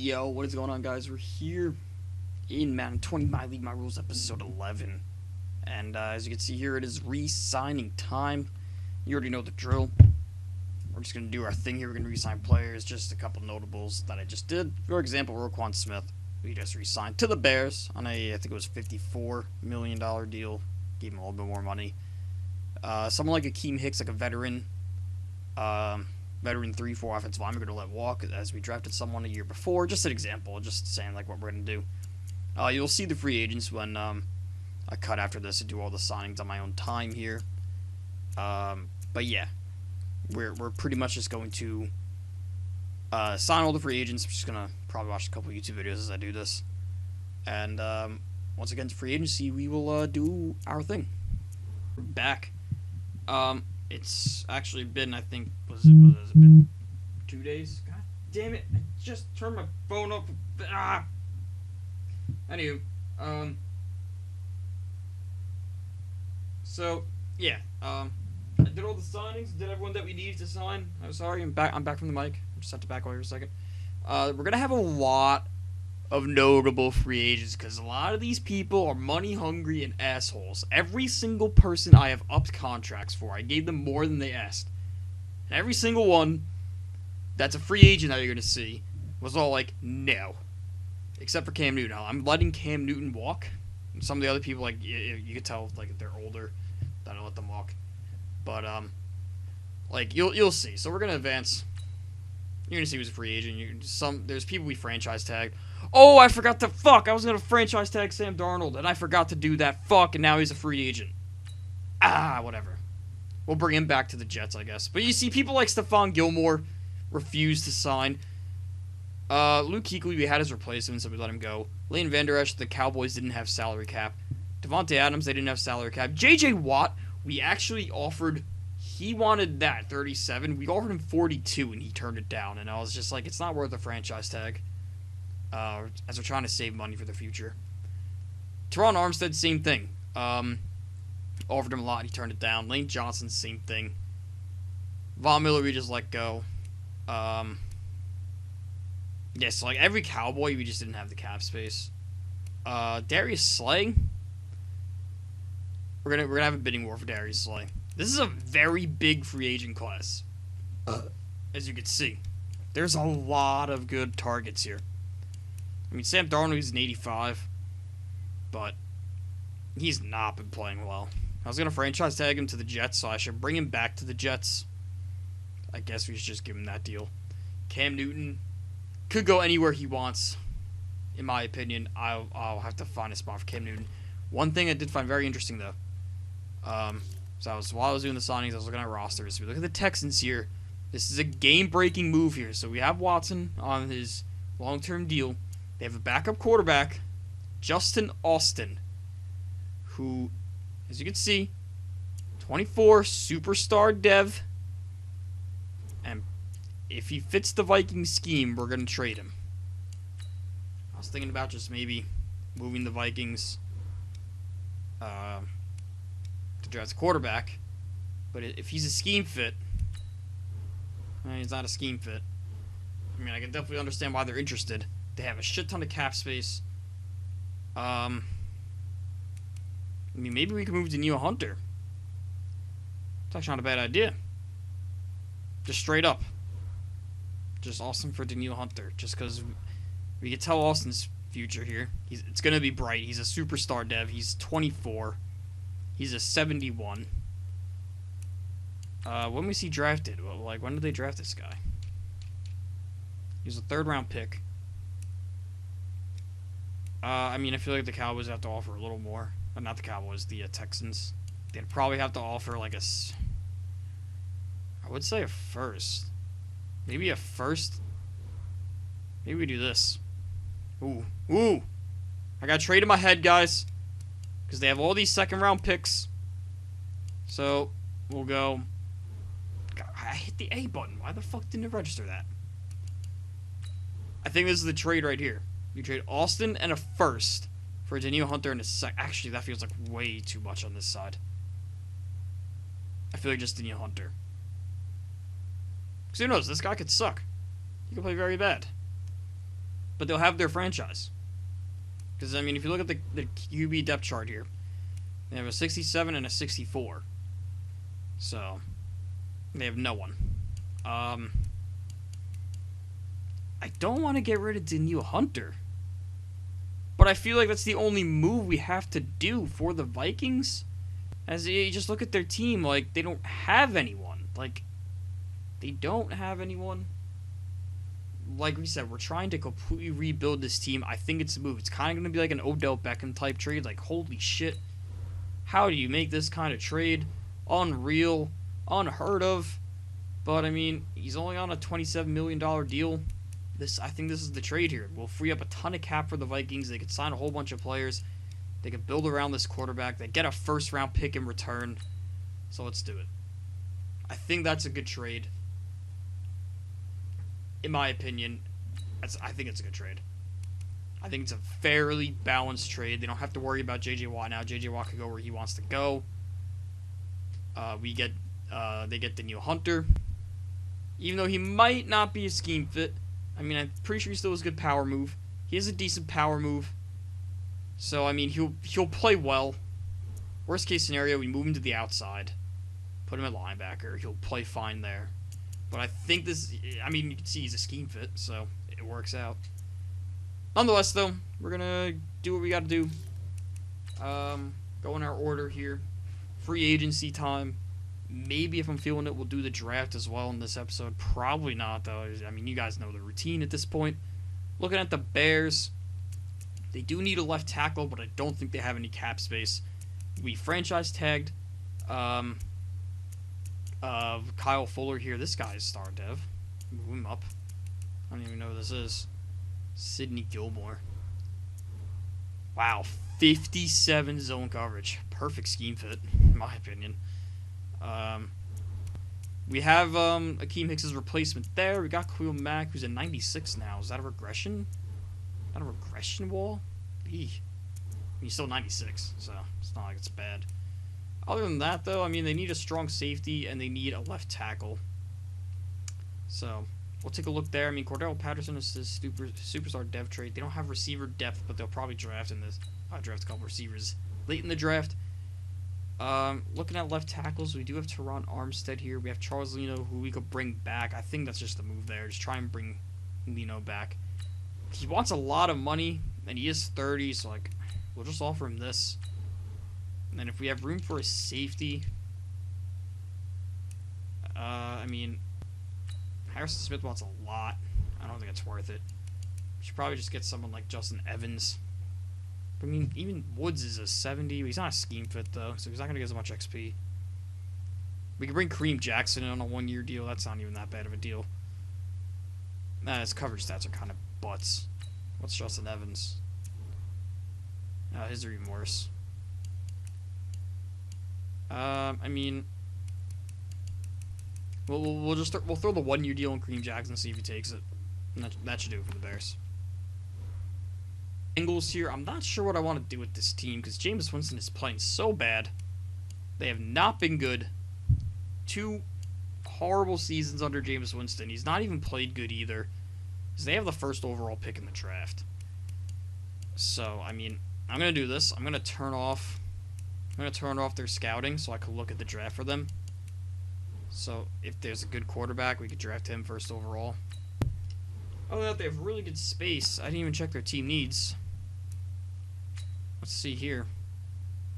Yo, what is going on, guys? We're here in Madden 20 My League, My Rules, episode 11. And as you can see here, it is re-signing time. You already know the drill. We're just going to do our thing here. We're going to re-sign players. Just a couple notables that I just did. For example, Roquan Smith. We just re-signed to the Bears on I think it was $54 million deal. Gave him a little bit more money. Someone like Akeem Hicks, like a veteran. Veteran 3-4 offensive lineman, we're going to let walk as we drafted someone a year before. Just an example, just saying like what we're going to do. You'll see the free agents when I cut after this and do all the signings on my own time here. But yeah, we're pretty much just going to sign all the free agents. I'm just going to probably watch a couple YouTube videos as I do this. And once again, to free agency, we will do our thing. We're back. It's actually been, I think, has it been 2 days? God damn it, I just turned my phone off. Anywho, so, yeah, I did all the signings, did everyone that we needed to sign. I'm sorry, I'm back from the mic. I just have to back away for a second. We're gonna have a lot of notable free agents because a lot of these people are money hungry and assholes. Every single person I have upped contracts for, I gave them more than they asked. And every single one that's a free agent that you're going to see was all like, no. Except for Cam Newton. I'm letting Cam Newton walk. And some of the other people, like, you could tell, like, they're older. That I don't let them walk. But, like, you'll see. So we're going to advance. You're going to see who's a free agent. There's people we franchise tagged. Oh, I forgot to I was going to franchise tag Sam Darnold, and I forgot to do that. And now he's a free agent. Whatever. We'll bring him back to the Jets, I guess. But you see, people like Stephon Gilmore refuse to sign. Luke Kuechly, we had his replacement, so we let him go. Leighton Vander Esch, the Cowboys didn't have salary cap. Devontae Adams, they didn't have salary cap. J.J. Watt, we actually offered. He wanted that, 37. We offered him 42, and he turned it down. And I was just like, it's not worth a franchise tag. As we're trying to save money for the future. Teron Armstead, same thing. Offered him a lot, he turned it down. Lane Johnson, same thing. Von Miller, we just let go. So like every Cowboy, we just didn't have the cap space. Darius Slay, we're gonna have a bidding war for Darius Slay. This is a very big free agent class. As you can see, there's a lot of good targets here. I mean, Sam Darnold is an 85, but he's not been playing well. I was going to franchise tag him to the Jets, so I should bring him back to the Jets. I guess we should just give him that deal. Cam Newton could go anywhere he wants, in my opinion. I'll have to find a spot for Cam Newton. One thing I did find very interesting, though. While I was doing the signings, I was looking at rosters. We look at the Texans here. This is a game-breaking move here. So we have Watson on his long-term deal. They have a backup quarterback, Justin Austin, who, as you can see, 24, superstar dev. And if he fits the Vikings scheme, we're going to trade him. I was thinking about just maybe moving the Vikings to draft a quarterback. But if he's a scheme fit, he's not a scheme fit. I mean, I can definitely understand why they're interested. They have a shit ton of cap space. I mean, maybe we could move to Danielle Hunter. It's actually not a bad idea. Just straight up. Just Austin for Danielle Hunter. Just because we can tell Austin's future here. It's going to be bright. He's a superstar dev. He's 24. He's a 71. When was he drafted? Well, like, when did they draft this guy? He was a third-round pick. I mean, I feel like the Cowboys have to offer a little more. Not the Cowboys, the Texans. They'd probably have to offer like I would say a first. Maybe a first. Maybe we do this. Ooh. I got a trade in my head, guys. Because they have all these second-round picks. So, we'll go. God, I hit the A button. Why the fuck didn't it register that? I think this is the trade right here. You trade Austin and a first for Danielle Hunter and a sec. Actually, that feels like way too much on this side. I feel like just Danielle Hunter. Because who knows? This guy could suck. He could play very bad. but they'll have their franchise. Because, I mean, if you look at the QB depth chart here, they have a 67 and a 64. So, they have no one. I don't want to get rid of Danielle Hunter. But I feel like that's the only move we have to do for the Vikings. As you just look at their team, like, they don't have anyone. Like, they don't have anyone. Like we said, we're trying to completely rebuild this team. I think it's a move. It's kind of going to be like an Odell Beckham type trade. Like, holy shit. How do you make this kind of trade? Unreal. Unheard of. But, I mean, he's only on a $27 million deal. I think this is the trade here. We'll free up a ton of cap for the Vikings. They could sign a whole bunch of players. They could build around this quarterback. They get a first-round pick in return. So let's do it. I think that's a good trade. In my opinion, I think it's a good trade. I think it's a fairly balanced trade. They don't have to worry about J.J. Watt now. J.J. Watt can go where he wants to go. They get Danielle Hunter. Even though he might not be a scheme fit. I mean, I'm pretty sure he still has a good power move. He has a decent power move. So, I mean, he'll play well. Worst case scenario, we move him to the outside. Put him at linebacker. He'll play fine there. But I think this... I mean, you can see he's a scheme fit, so it works out. Nonetheless, though, we're going to do what we got to do. Go in our order here. Free agency time. Maybe if I'm feeling it, we'll do the draft as well in this episode. Probably not, though. I mean, you guys know the routine at this point. Looking at the Bears, they do need a left tackle, but I don't think they have any cap space. We franchise tagged Kyle Fuller here. This guy is star dev. Move him up. I don't even know who this is. Sidney Gilmore. Wow, 57 zone coverage. Perfect scheme fit, in my opinion. We have Akeem Hicks' replacement there. We got Khalil Mack, who's a 96 now. Is that a regression? Not a regression wall? He's still 96, so it's not like it's bad. Other than that, though, I mean, they need a strong safety and they need a left tackle. So we'll take a look there. I mean, Cordell Patterson is his superstar dev trade. They don't have receiver depth, but they'll probably draft a couple receivers late in the draft. Looking at left tackles, we do have Teron Armstead here. We have Charles Leno, who we could bring back. I think that's just the move there. Just try and bring Leno back. He wants a lot of money, and he is 30, so like, we'll just offer him this. And then if we have room for a safety, I mean, Harrison Smith wants a lot. I don't think it's worth it. We should probably just get someone like Justin Evans. I mean, even Woods is a 70. He's not a scheme fit, though, so he's not going to get as much XP. We can bring Kareem Jackson in on a one-year deal. That's not even that bad of a deal. Nah, his coverage stats are kind of butts. What's Justin Evans? His are even worse. I mean, we'll throw the one-year deal on Kareem Jackson and see if he takes it. And that should do it for the Bears. Bengals here. I'm not sure what I want to do with this team because Jameis Winston is playing so bad. They have not been good. 2 horrible seasons under Jameis Winston. He's not even played good either. Because they have the first overall pick in the draft. So, I mean, I'm going to do this. I'm going to turn off their scouting so I can look at the draft for them. So, if there's a good quarterback, we could draft him first overall. Other than that, they have really good space. I didn't even check their team needs. Let's see here.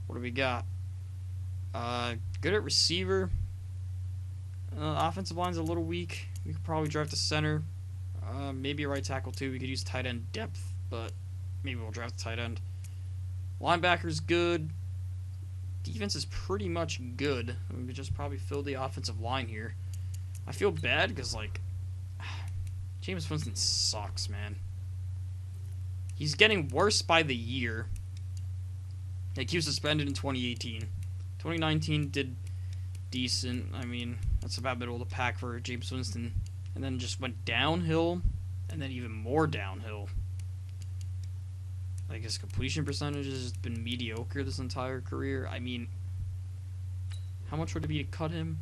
What do we got? Good at receiver. Offensive line's a little weak. We could probably draft a center. Maybe a right tackle too. We could use tight end depth, but maybe we'll draft a tight end. Linebacker's good. Defense is pretty much good. We could just probably fill the offensive line here. I feel bad because, like, Jameis Winston sucks, man. He's getting worse by the year. Like, he was suspended in 2018. 2019 did decent. I mean, that's about middle of the pack for Jameis Winston. And then just went downhill, and then even more downhill. Like, his completion percentage has been mediocre this entire career. I mean, how much would it be to cut him?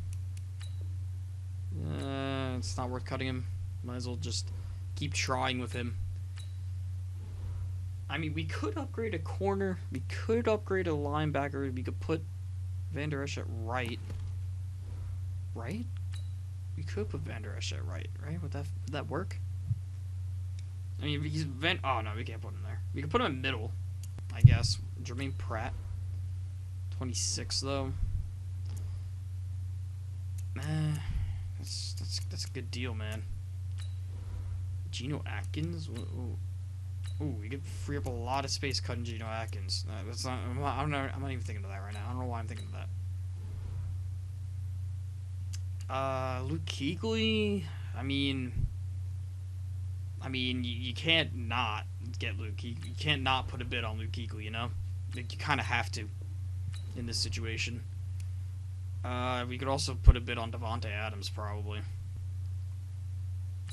It's not worth cutting him. Might as well just keep trying with him. I mean, we could upgrade a corner. We could upgrade a linebacker. We could put Van Der Esch at right. Right? We could put Van Der Esch at right. Right? Would that work? I mean, he's Oh no, we can't put him there. We could put him in middle, I guess. Jermaine Pratt, 26 though. That's a good deal, man. Geno Atkins. Ooh, we could free up a lot of space cutting Geno Atkins. That's not. I'm not even thinking of that right now. I don't know why I'm thinking of that. Luke Kuechly. I mean, you can't not get Luke. You can't not put a bid on Luke Kuechly. You know, like, you kind of have to in this situation. We could also put a bid on Devontae Adams probably.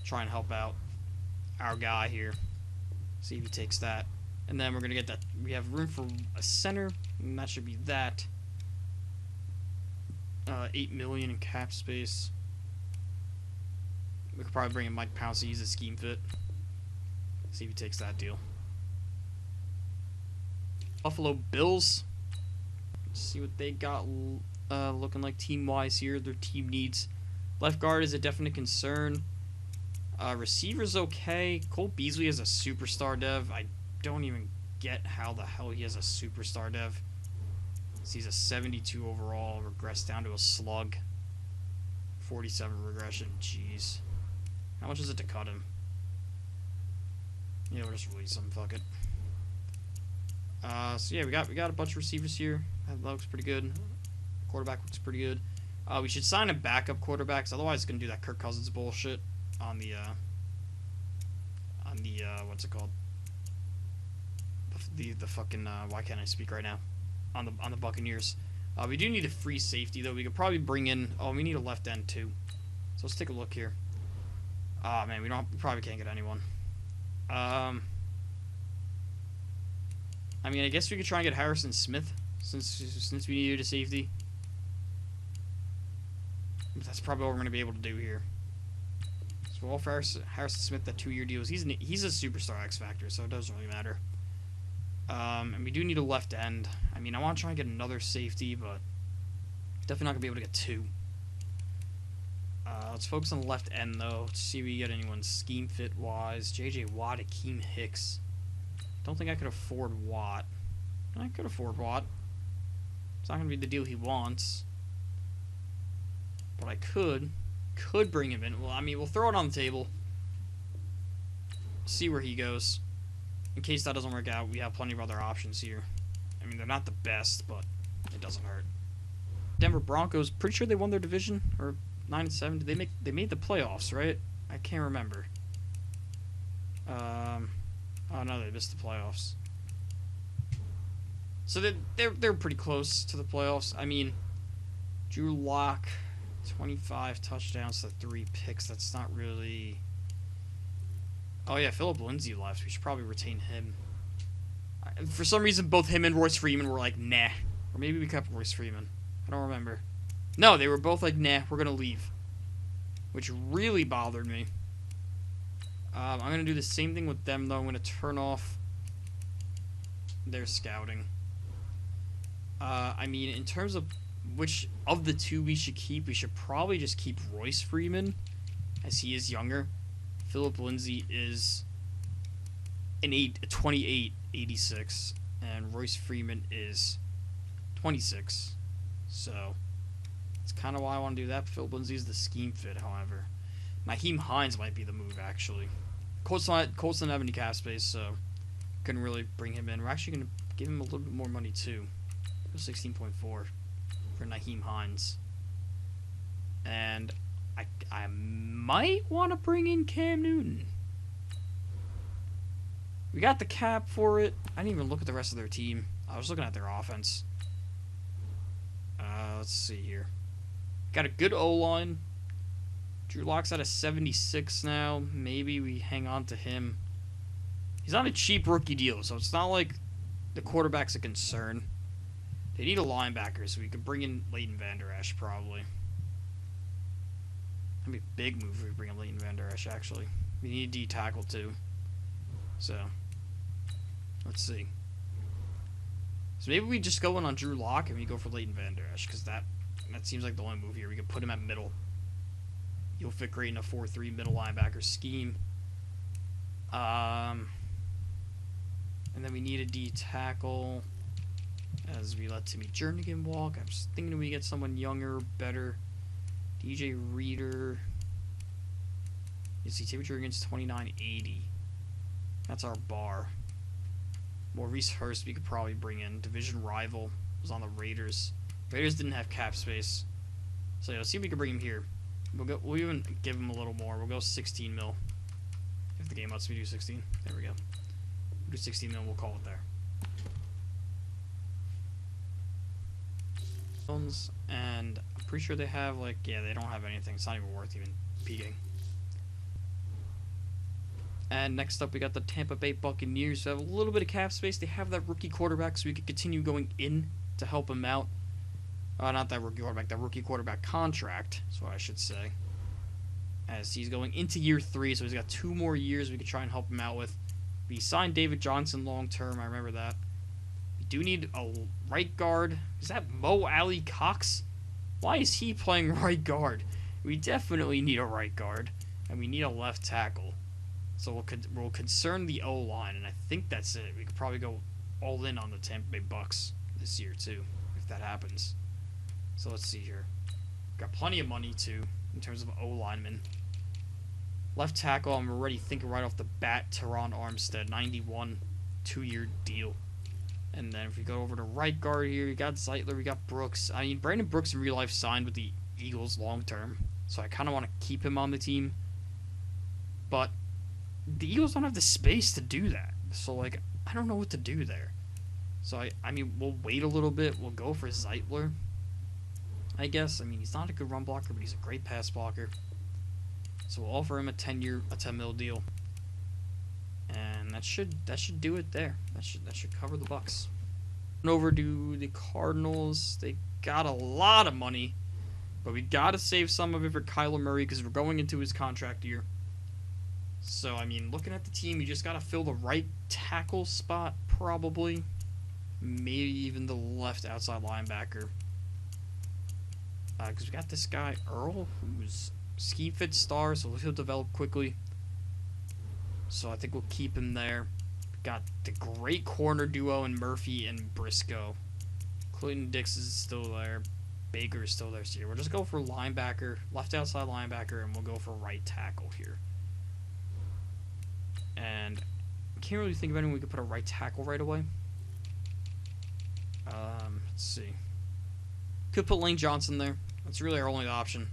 Try and help out our guy here. See if he takes that. And then we're going to get that. We have room for a center, and that should be that. $8 million in cap space. We could probably bring in Mike Pouncey. He's a scheme fit. See if he takes that deal. Buffalo Bills. Let's see what they got looking like team-wise here. Their team needs. Left guard is a definite concern. Receiver's okay. Cole Beasley is a superstar dev. I don't even get how the hell he has a superstar dev. So he's a 72 overall, regressed down to a slug. 47 regression. Jeez. How much is it to cut him? Yeah, we'll just release him. Fuck it. So yeah, we got a bunch of receivers here. That looks pretty good. Quarterback looks pretty good. We should sign a backup quarterback, otherwise it's gonna do that Kirk Cousins bullshit on the what's it called? The fucking why can't I speak right now? On the Buccaneers. We do need a free safety though. We could probably bring in. Oh, we need a left end too. So let's take a look here. Ah man, we probably can't get anyone. I mean, I guess we could try and get Harrison Smith since we needed a safety. But that's probably what we're going to be able to do here. So we'll offer Harrison Smith that 2-year deal. He's a superstar X Factor, so it doesn't really matter. And we do need a left end. I mean, I want to try and get another safety, but definitely not going to be able to get 2. Let's focus on the left end, though. Let's see if we get anyone scheme fit wise. J.J. Watt, Akeem Hicks. Don't think I could afford Watt. I could afford Watt. It's not going to be the deal he wants. But I could bring him in. Well, I mean, we'll throw it on the table. See where he goes. In case that doesn't work out, we have plenty of other options here. I mean, they're not the best, but it doesn't hurt. Denver Broncos, pretty sure they won their division, or 9-7. Did they made the playoffs, right? I can't remember. Oh no, they missed the playoffs. So they're pretty close to the playoffs. I mean, Drew Lock, 25 touchdowns to 3 picks. That's not really. Oh yeah, Philip Lindsay left. We should probably retain him. For some reason, both him and Royce Freeman were like, nah. Or maybe we kept Royce Freeman. I don't remember. No, they were both like, nah, we're gonna leave. Which really bothered me. I'm going to do the same thing with them, though. I'm going to turn off their scouting. I mean, in terms of which of the 2 we should keep, we should probably just keep Royce Freeman, as he is younger. Philip Lindsay is a 28-86, and Royce Freeman is 26. So, that's kind of why I want to do that. Philip Lindsay is the scheme fit, however. Nyheim Hines might be the move, actually. Colts don't have any cap space, so couldn't really bring him in. We're actually going to give him a little bit more money, too. 16.4 for Nyheim Hines. And I might want to bring in Cam Newton. We got the cap for it. I didn't even look at the rest of their team. I was looking at their offense. Let's see here. Got a good O-line. Drew Lock's at a 76 now. Maybe we hang on to him. He's on a cheap rookie deal, so it's not like the quarterback's a concern. They need a linebacker, so we could bring in Leighton Vander Esch, probably. That'd be a big move if we bring in Leighton Vander Esch, actually. We need a D tackle, too. So. Let's see. So maybe we just go in on Drew Lock and we go for Leighton Van Der Esch, because that seems like the only move here. We could put him at middle. He'll fit great in a 4-3 middle linebacker scheme. And then we need a D tackle as we let Timmy Jernigan walk. I'm just thinking we get someone younger, better. DJ Reader. You see, Timmy Jernigan's 29.80. That's our bar. Maurice Hurst we could probably bring in. Division rival. Was on the Raiders. Raiders didn't have cap space. So yeah, let's see if we can bring him here. We'll even give him a little more. We'll go 16 mil. If the game lets me do 16. There we go. We'll do 16 mil, we'll call it there. And I'm pretty sure they have, like, yeah, they don't have anything. It's not even worth even peeking. And next up, we got the Tampa Bay Buccaneers. They have a little bit of cap space. They have that rookie quarterback, so we could continue going in to help him out. Not that rookie quarterback, that rookie quarterback contract, is what I should say. As he's going into year 3, so he's got 2 more years we could try and help him out with. We signed David Johnson long term, I remember that. We do need a right guard. Is that Mo Alley Cox? Why is he playing right guard? We definitely need a right guard, and we need a left tackle. So we'll concern the O-line, and I think that's it. We could probably go all in on the Tampa Bay Bucks this year, too, if that happens. So let's see here. Got plenty of money, too, in terms of O-linemen. Left tackle, I'm already thinking right off the bat, Teron Armstead, 91, 2-year deal. And then if we go over to right guard here, we got Zeitler, we got Brooks. I mean, Brandon Brooks in real life signed with the Eagles long term, so I kind of want to keep him on the team. But the Eagles don't have the space to do that, so, like, I don't know what to do there. So, I mean, we'll wait a little bit. We'll go for Zeitler, I guess. I mean, he's not a good run blocker, but he's a great pass blocker. So we'll offer him a 10 mil deal. And that should do it there. That should cover the Bucks. And over to the Cardinals. They got a lot of money, but we gotta save some of it for Kyler Murray because we're going into his contract year. So I mean, looking at the team, you just gotta fill the right tackle spot, probably. Maybe even the left outside linebacker. Because we got this guy Earl, who's scheme fit star, so he'll develop quickly. So I think we'll keep him there. Got the great corner duo in Murphy and Briscoe. Clinton Dix is still there. Baker is still there. So we'll just go for linebacker, left outside linebacker, and we'll go for right tackle here. And I can't really think of anyone we could put a right tackle right away. Let's see. Could put Lane Johnson there. That's really our only option.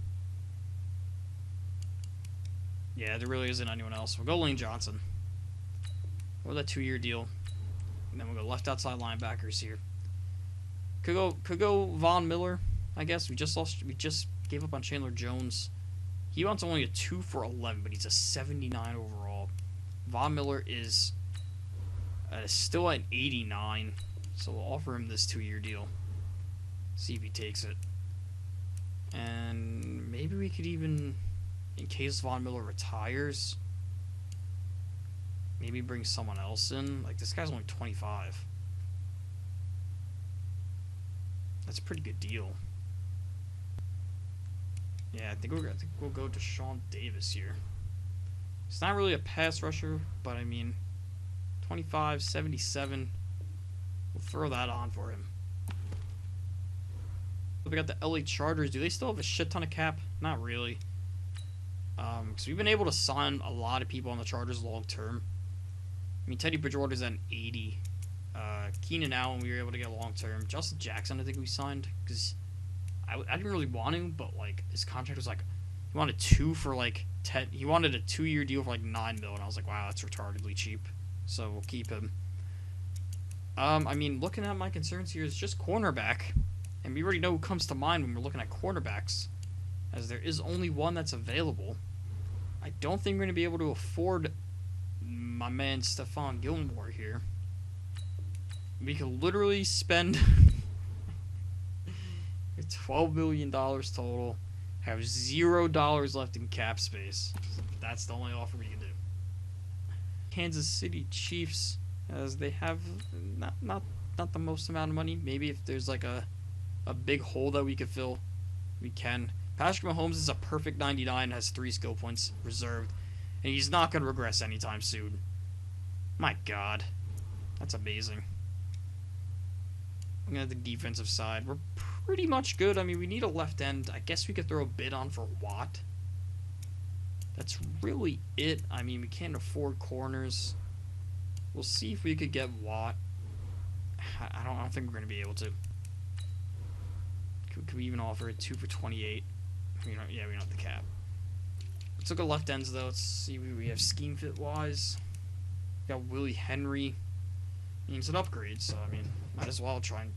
Yeah, there really isn't anyone else. We'll go Lane Johnson. Or that 2-year deal. And then we'll go left outside linebackers here. Could go Von Miller, I guess. We just gave up on Chandler Jones. He wants only a 2 for 11, but he's a 79 overall. Von Miller is still at 89. So we'll offer him this 2-year deal. See if he takes it. And maybe we could even, in case Von Miller retires, maybe bring someone else in. Like, this guy's only 25. That's a pretty good deal. Yeah, I think we'll go to Sean Davis here. He's not really a pass rusher, but I mean, 25, 77. We'll throw that on for him. We got the LA Chargers. Do they still have a shit ton of cap? Not really. Because we've been able to sign a lot of people on the Chargers long term. I mean, Teddy Bridgewater's at an 80. Keenan Allen, we were able to get long term. Justin Jackson, I think we signed. Because I didn't really want him, but, like, his contract was like, he wanted 2 for, like, 10. He wanted a 2-year deal for, like, $9 million. And I was like, wow, that's retardedly cheap. So we'll keep him. I mean, looking at my concerns here is just cornerback. And we already know who comes to mind when we're looking at cornerbacks, as there is only one that's available. I don't think we're going to be able to afford my man Stephon Gilmore here. We could literally spend $12 million total, have $0 left in cap space. That's the only offer we can do. Kansas City Chiefs. as they have not the most amount of money. Maybe if there's like a big hole that we could fill, we can. Patrick Mahomes is a perfect 99, has 3 skill points reserved, and he's not going to regress anytime soon. My God, that's amazing. Looking at the defensive side, we're pretty much good. I mean, we need a left end. I guess we could throw a bid on for Watt. That's really it. I mean, we can't afford corners. We'll see if we could get Watt. I don't think we're going to be able to. Could we even offer a 2 for 28? Yeah, we don't have the cap. Let's look at left ends, though. Let's see what we have scheme fit wise. We got Willie Henry. Needs an upgrade, so I mean, might as well try and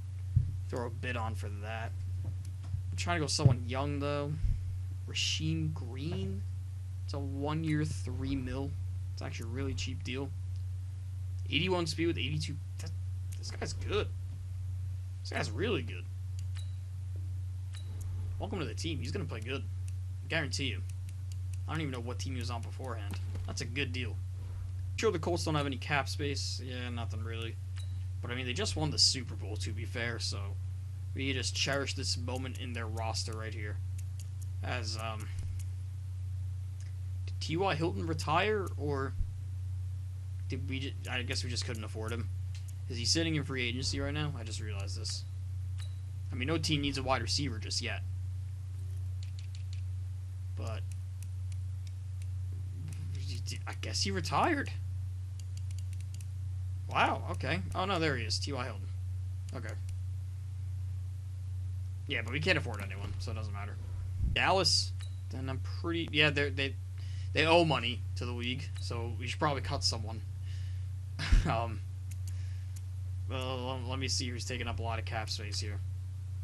throw a bid on for that. I'm trying to go someone young, though. Rasheem Green. It's a 1 year, $3 million. It's actually a really cheap deal. 81 speed with 82. This guy's good. This guy's really good. Welcome to the team. He's going to play good. Guarantee you. I don't even know what team he was on beforehand. That's a good deal. Sure, the Colts don't have any cap space. Yeah, nothing really. But, I mean, they just won the Super Bowl, to be fair, so we need to just cherish this moment in their roster right here. As, did T.Y. Hilton retire, or did we just, I guess we just couldn't afford him. Is he sitting in free agency right now? I just realized this. I mean, no team needs a wide receiver just yet. But I guess he retired. Wow, okay. Oh, no, there he is. T.Y. Hilton. Okay. Yeah, but we can't afford anyone, so it doesn't matter. Dallas, then I'm pretty... Yeah, they owe money to the league, so we should probably cut someone. Well, let me see who's taking up a lot of cap space here.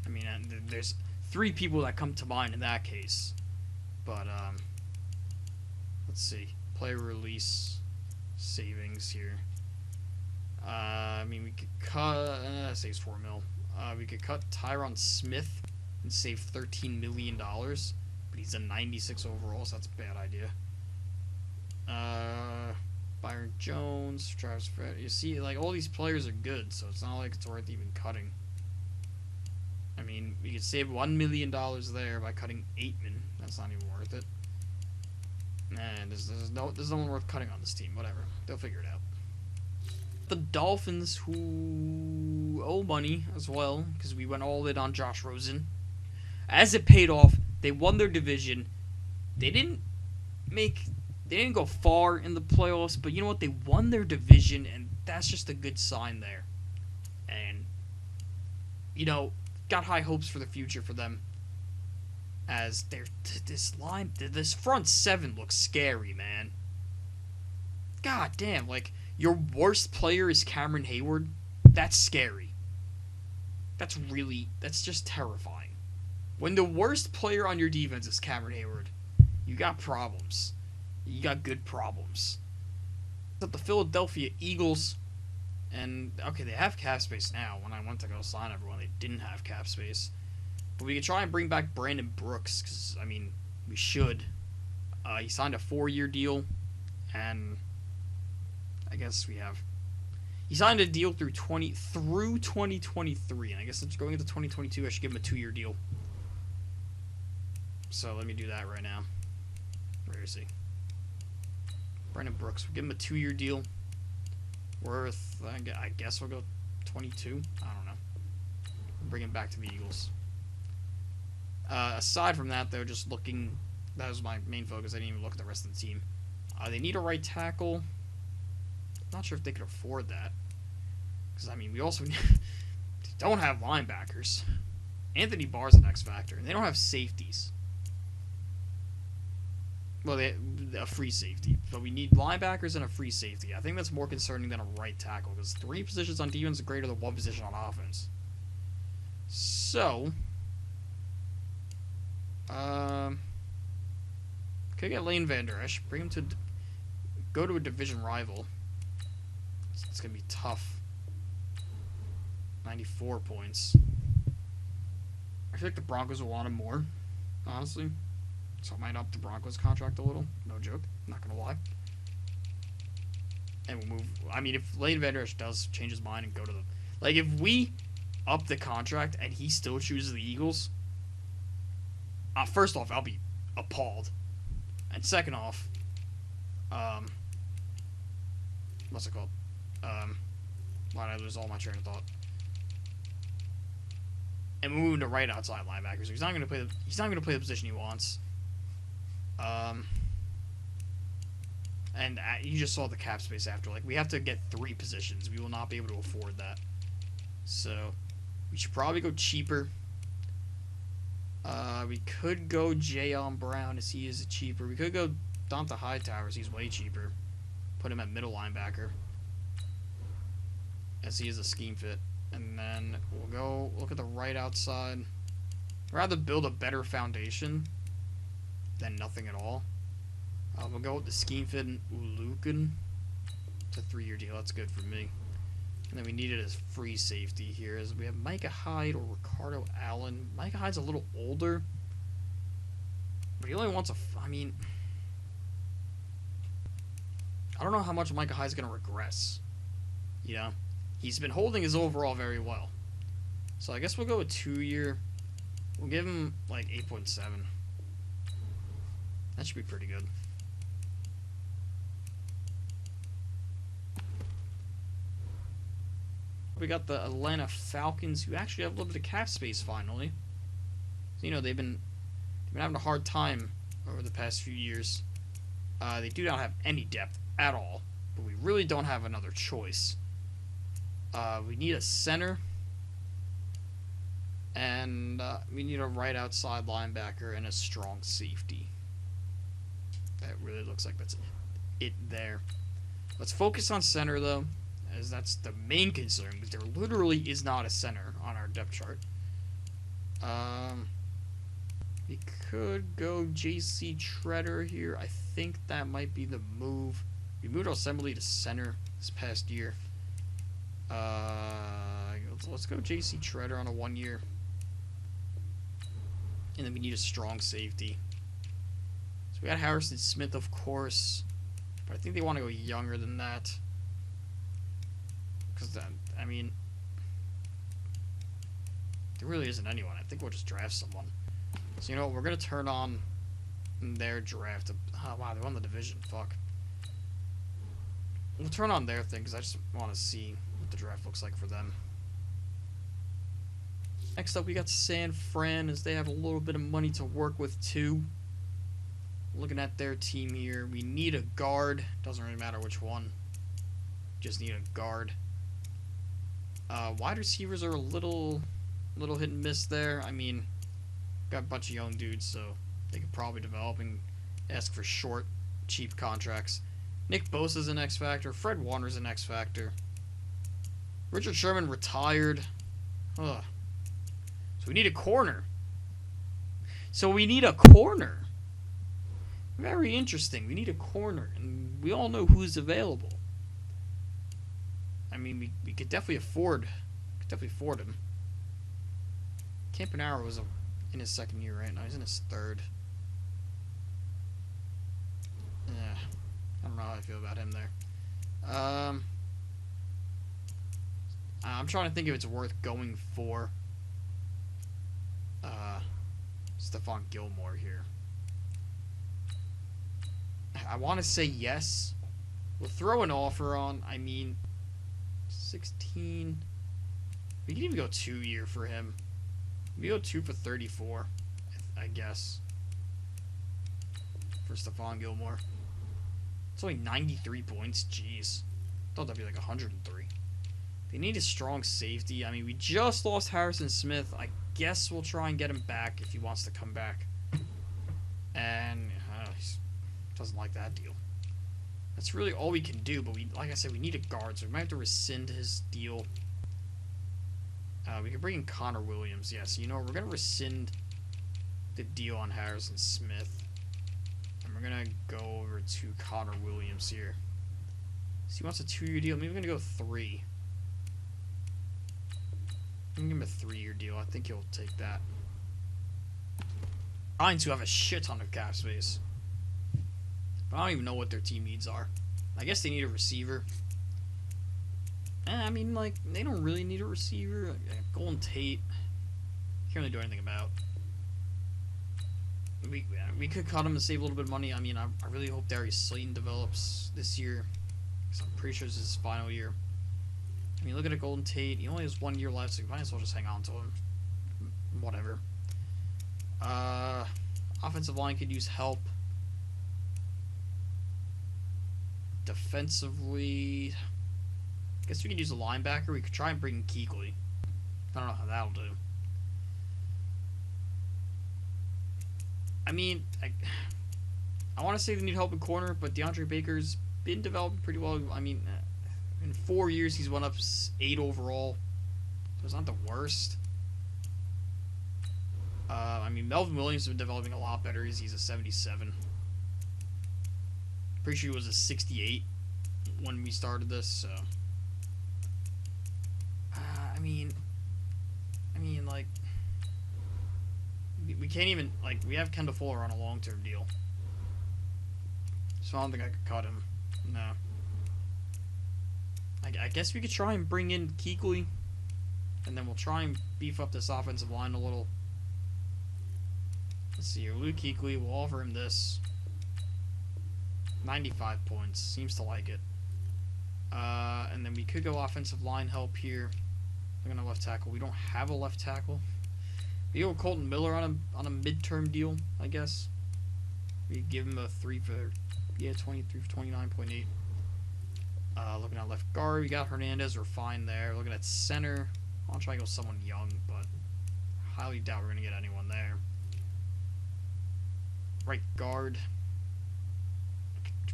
I mean, there's 3 people that come to mind in that case. But, let's see. Player release savings here. I mean, we could cut... saves $4 million. We could cut Tyron Smith and save $13 million. But he's a 96 overall, so that's a bad idea. Byron Jones, Travis Fred. You see, like, all these players are good, so it's not like it's worth even cutting. I mean, we could save $1 million there by cutting Aitman. That's not even worth it. And there's no one worth cutting on this team. Whatever. They'll figure it out. The Dolphins, who owe money as well, because we went all in on Josh Rosen. As it paid off, they won their division. They didn't go far in the playoffs, but you know what? They won their division, and that's just a good sign there. And, you know, got high hopes for the future for them. As this front 7 looks scary, man. God damn, like, your worst player is Cameron Hayward. That's scary. That's just terrifying. When the worst player on your defense is Cameron Hayward, you got problems. You got good problems. But the Philadelphia Eagles, and okay, they have cap space now. When I went to go sign everyone, they didn't have cap space. But we could try and bring back Brandon Brooks, because, I mean, we should. He signed a 4-year deal, and I guess we have... He signed a deal through 2023, and I guess it's going into 2022, I should give him a 2-year deal. So let me do that right now. Where is he? Brandon Brooks. We'll give him a 2-year deal. Worth, I guess we'll go 22. I don't know. Bring him back to the Eagles. Aside from that, though, just looking... That was my main focus. I didn't even look at the rest of the team. They need a right tackle. Not sure if they could afford that. Because, I mean, we also don't have linebackers. Anthony Barr's an X factor. And they don't have safeties. Well, a free safety. But we need linebackers and a free safety. I think that's more concerning than a right tackle. Because 3 positions on defense are greater than 1 position on offense. So... could get Lane Vander Esch. Bring him to... Go to a division rival. It's going to be tough. 94 points. I feel like the Broncos will want him more, honestly. So it might up the Broncos contract a little. No joke. I'm not going to lie. and we'll move. I mean, if Leighton Vander Esch does change his mind and go to the, like, if we up the contract and he still chooses the Eagles, first off, I'll be appalled, and second off, what's it called? Why did I lose all my train of thought? And we're moving to right outside linebacker, so he's not going to play the position he wants. And you just saw the cap space after. Like, we have to get 3 positions. We will not be able to afford that. So, we should probably go cheaper. We could go Jayon Brown as he is cheaper. We could go Donta Hightower as he's way cheaper. Put him at middle linebacker as he is a scheme fit. And then we'll go look at the right outside. I'd rather build a better foundation than nothing at all. We'll go with the scheme fit and Ulukin. It's a 3-year deal. That's good for me. And then we needed a free safety here. As we have Micah Hyde or Ricardo Allen. Micah Hyde's a little older, but he only wants I mean, I don't know how much Micah Hyde's going to regress. You know? He's been holding his overall very well. So I guess we'll go with 2-year. We'll give him like 8.7. That should be pretty good. We got the Atlanta Falcons, who actually have a little bit of cap space finally. So, you know, they've been having a hard time over the past few years. They do not have any depth at all, but we really don't have another choice. We need a center, and we need a right outside linebacker and a strong safety. That really looks like that's it there. Let's focus on center, though, as that's the main concern, because there literally is not a center on our depth chart. We could go J.C. Treader here. I think that might be the move. We moved Assembly to center this past year. Let's go J.C. Treader on a 1-year. And then we need a strong safety. So we got Harrison Smith, of course. But I think they want to go younger than that. Because, I mean, there really isn't anyone. I think we'll just draft someone. So, you know what? We're going to turn on their draft. Oh, wow, they won the division. Fuck. We'll turn on their thing because I just want to see what the draft looks like for them. Next up, we got San Fran, as they have a little bit of money to work with, too. Looking at their team here, we need a guard. Doesn't really matter which one. Just need a guard. Wide receivers are a little hit and miss there. I mean, got a bunch of young dudes, so they could probably develop and ask for short, cheap contracts. Nick Bosa's an X factor. Fred Warner's an X factor. Richard Sherman retired. Ugh. So we need a corner. Very interesting. We need a corner, and we all know who's available. I mean, we could definitely afford him. Campanaro was in his 2nd year right now. He's in his 3rd. Yeah, I don't know how I feel about him there. I'm trying to think if it's worth going for Stephon Gilmore here. I want to say yes. We'll throw an offer on. I mean, 16. We can even go 2-year for him. We go 2 for 34, I guess. For Stephon Gilmore. It's only 93 points. Jeez. I thought that'd be like 103. They need a strong safety. I mean, we just lost Harrison Smith. I guess we'll try and get him back if he wants to come back. And he doesn't like that deal. That's really all we can do, but like I said, we need a guard, so we might have to rescind his deal. We can bring in Connor Williams. Yeah, so you know what? We're going to rescind the deal on Harrison Smith. And we're going to go over to Connor Williams here. So he wants a 2-year deal. Maybe we're going to go 3. I'm going to give him a 3-year deal. I think he'll take that. Giants, who have a shit ton of cap space. But I don't even know what their team needs are. I guess they need a receiver. I mean, like, they don't really need a receiver. Golden Tate, can't really do anything about. We could cut him to save a little bit of money. I mean, I really hope Darius Slayton develops this year, because I'm pretty sure this is his final year. I mean, look at a Golden Tate. He only has 1 year left, so you might as well just hang on to him. Whatever. Offensive line could use help. Defensively, I guess we could use a linebacker. We could try and bring in Kuechly. I don't know how that'll do. I mean, I want to say they need help in corner, but DeAndre Baker's been developing pretty well. I mean, in 4 years, he's went up 8 overall. So it's not the worst. I mean, Melvin Williams has been developing a lot better. He's a 77. Pretty sure he was a 68 when we started this, so. I mean, like, we can't even, like, we have Kendall Fuller on a long-term deal. So I don't think I could cut him. No. I guess we could try and bring in Kuechly, and then we'll try and beef up this offensive line a little. Let's see here. Luke Kuechly, we'll offer him this. 95 points. Seems to like it. And then we could go offensive line help here. Look at a left tackle. We don't have a left tackle. We go Colton Miller on a midterm deal, I guess. We give him a 3 for 23 for 29.8. Looking at left guard, we got Hernandez. We're fine there. Looking at center, I'll try to go someone young, but highly doubt we're gonna get anyone there. Right guard,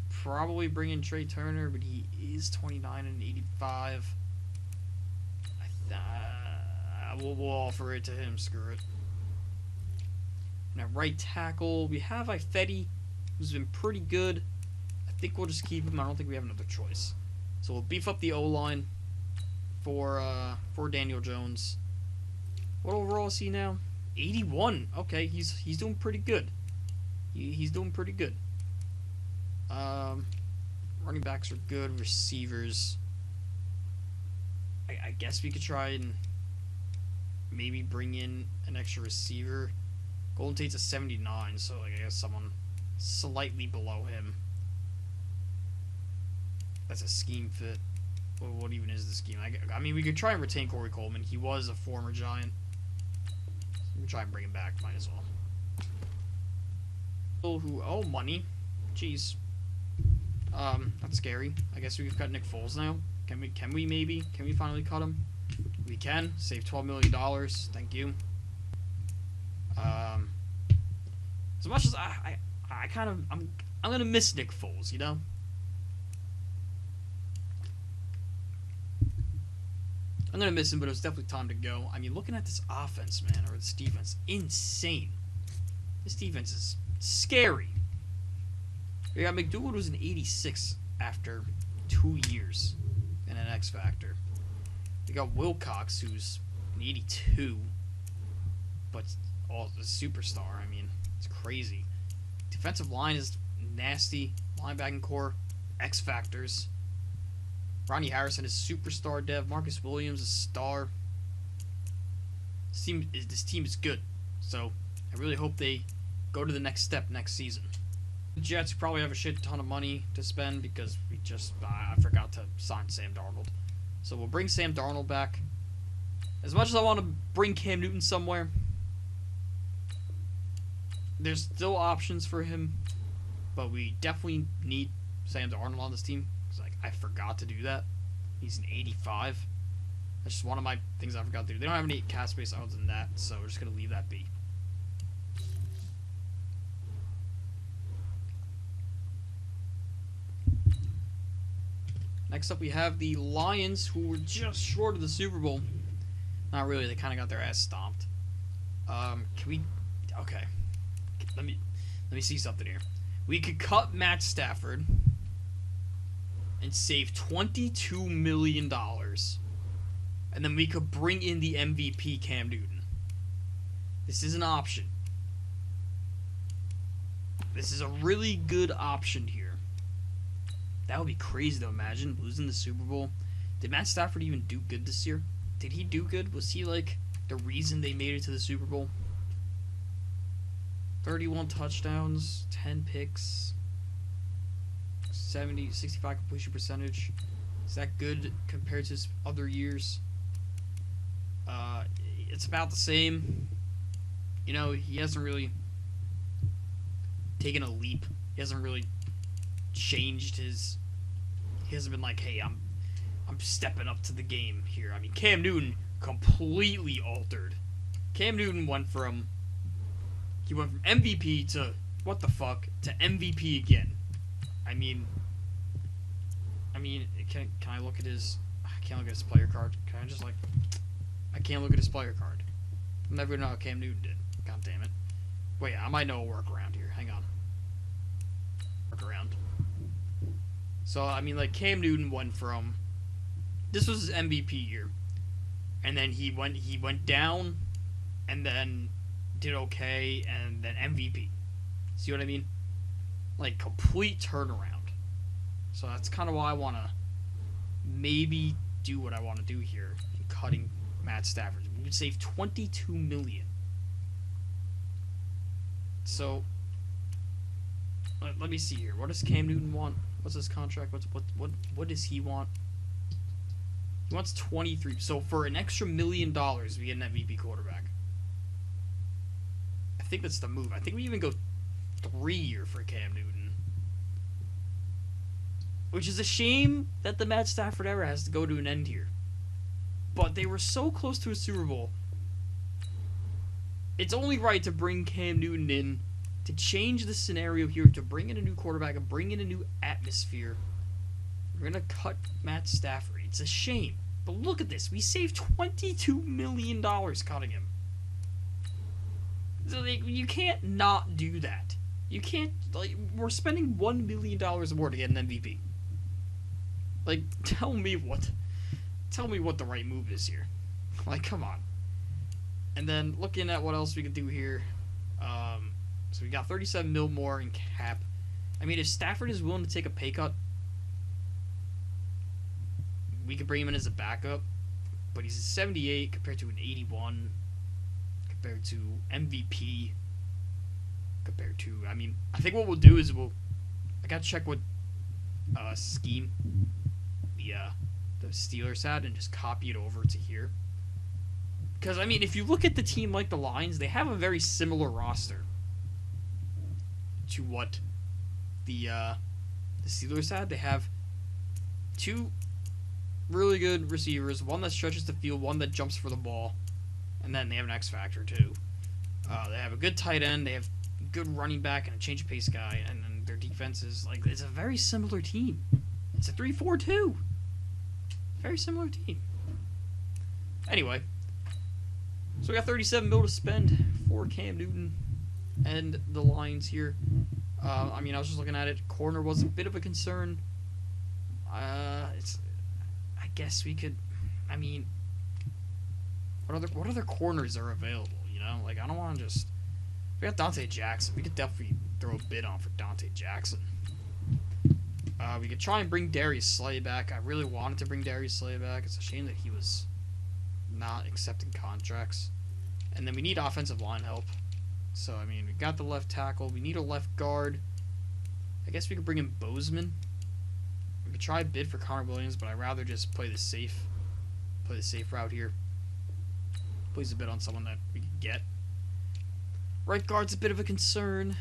probably bring in Trey Turner, but he is 29 and 85. We'll offer it to him. Screw it. And at right tackle, we have Ifedi, who's been pretty good. I think we'll just keep him. I don't think we have another choice. So we'll beef up the O-line for Daniel Jones. What overall is he now? 81. Okay, he's doing pretty good. He's doing pretty good. Running backs are good. Receivers, I guess we could try and maybe bring in an extra receiver. Golden Tate's a 79, so I guess someone slightly below him. That's a scheme fit. What even is the scheme? I mean, we could try and retain Corey Coleman. He was a former Giant. We can try and bring him back. Might as well. Oh, money. Jeez. That's scary. I guess we could cut Nick Foles now. Can we maybe? Can we finally cut him? We can. Save $12 million. Thank you. As much as I'm gonna miss Nick Foles, you know? I'm gonna miss him, but it was definitely time to go. I mean, looking at this offense, man, or this defense, insane. This defense is scary. We got McDougal, who's an 86 after 2 years in an X Factor. We got Wilcox, who's an 82, but a superstar. I mean, it's crazy. Defensive line is nasty. Linebacking core, X Factors. Ronnie Harrison is superstar dev. Marcus Williams is star. This team is good. So I really hope they go to the next step next season. The Jets probably have a shit ton of money to spend because I forgot to sign Sam Darnold. So we'll bring Sam Darnold back. As much as I want to bring Cam Newton somewhere, there's still options for him, but we definitely need Sam Darnold on this team. I forgot to do that. He's an 85. That's just one of my things I forgot to do. They don't have any cap space other than that, so we're just going to leave that be. Next up, we have the Lions, who were just short of the Super Bowl. Not really. They kind of got their ass stomped. Can we... Okay. Let me see something here. We could cut Matt Stafford and save $22 million. And then we could bring in the MVP Cam Newton. This is an option. This is a really good option here. That would be crazy to imagine losing the Super Bowl. Did Matt Stafford even do good this year? Did he do good? Was he like the reason they made it to the Super Bowl? 31 touchdowns, 10 picks, 65 completion percentage. Is that good compared to his other years? It's about the same. You know, he hasn't really taken a leap. He hasn't really changed his. He hasn't been like, hey, I'm stepping up to the game here. I mean, Cam Newton completely altered. Cam Newton went from MVP to what the fuck to MVP again. I mean, can I look at his? I can't look at his player card. Can I just like? I can't look at his player card. I'm never gonna know how Cam Newton did. God damn it. Wait, I might know a workaround here. Hang on. Workaround. So I mean, like Cam Newton went from. This was his MVP year, and then he went down, and then did okay, and then MVP. See what I mean? Like complete turnaround. So that's kind of why I want to maybe do what I want to do here in cutting Matt Stafford. We would save $22 million. So let me see here. What does Cam Newton want? What's his contract? What does he want? He wants 23. So for an extra $1 million, we get an MVP quarterback. I think that's the move. I think we even go 3-year for Cam Newton. Which is a shame that the Matt Stafford era has to go to an end here. But they were so close to a Super Bowl. It's only right to bring Cam Newton in, to change the scenario here, to bring in a new quarterback and bring in a new atmosphere. We're going to cut Matt Stafford. It's a shame. But look at this. We saved $22 million cutting him. So you can't not do that. You can't, like, we're spending $1 million more to get an MVP. Like, tell me what the right move is here. Like, come on. And then looking at what else we could do here. So we got 37 mil more in cap. I mean, if Stafford is willing to take a pay cut, we could bring him in as a backup. But he's a 78 compared to an 81. Compared to MVP. Compared to, I mean, I think what we'll do is I gotta check what scheme the Steelers had and just copy it over to here. Because, I mean, if you look at the team like the Lions, they have a very similar roster to what the Steelers had. They have two really good receivers, one that stretches the field, one that jumps for the ball, and then they have an X factor too. They have a good tight end, they have good running back and a change of pace guy, and then their defense is like, it's a very similar team. It's a 3-4-2. Very similar team. Anyway, so we got 37 mil to spend for Cam Newton and the Lions here. I mean, I was just looking at it. Corner was a bit of a concern. I guess we could. I mean, what other corners are available? You know, like I don't want to just. We got Dante Jackson. We could definitely throw a bid on for Dante Jackson. We could try and bring Darius Slay back. I really wanted to bring Darius Slay back. It's a shame that he was not accepting contracts. And then we need offensive line help. So, I mean, we got the left tackle. We need a left guard. I guess we could bring in Bozeman. We could try a bid for Connor Williams, but I'd rather just play the safe route here. Place a bid on someone that we could get. Right guard's a bit of a concern.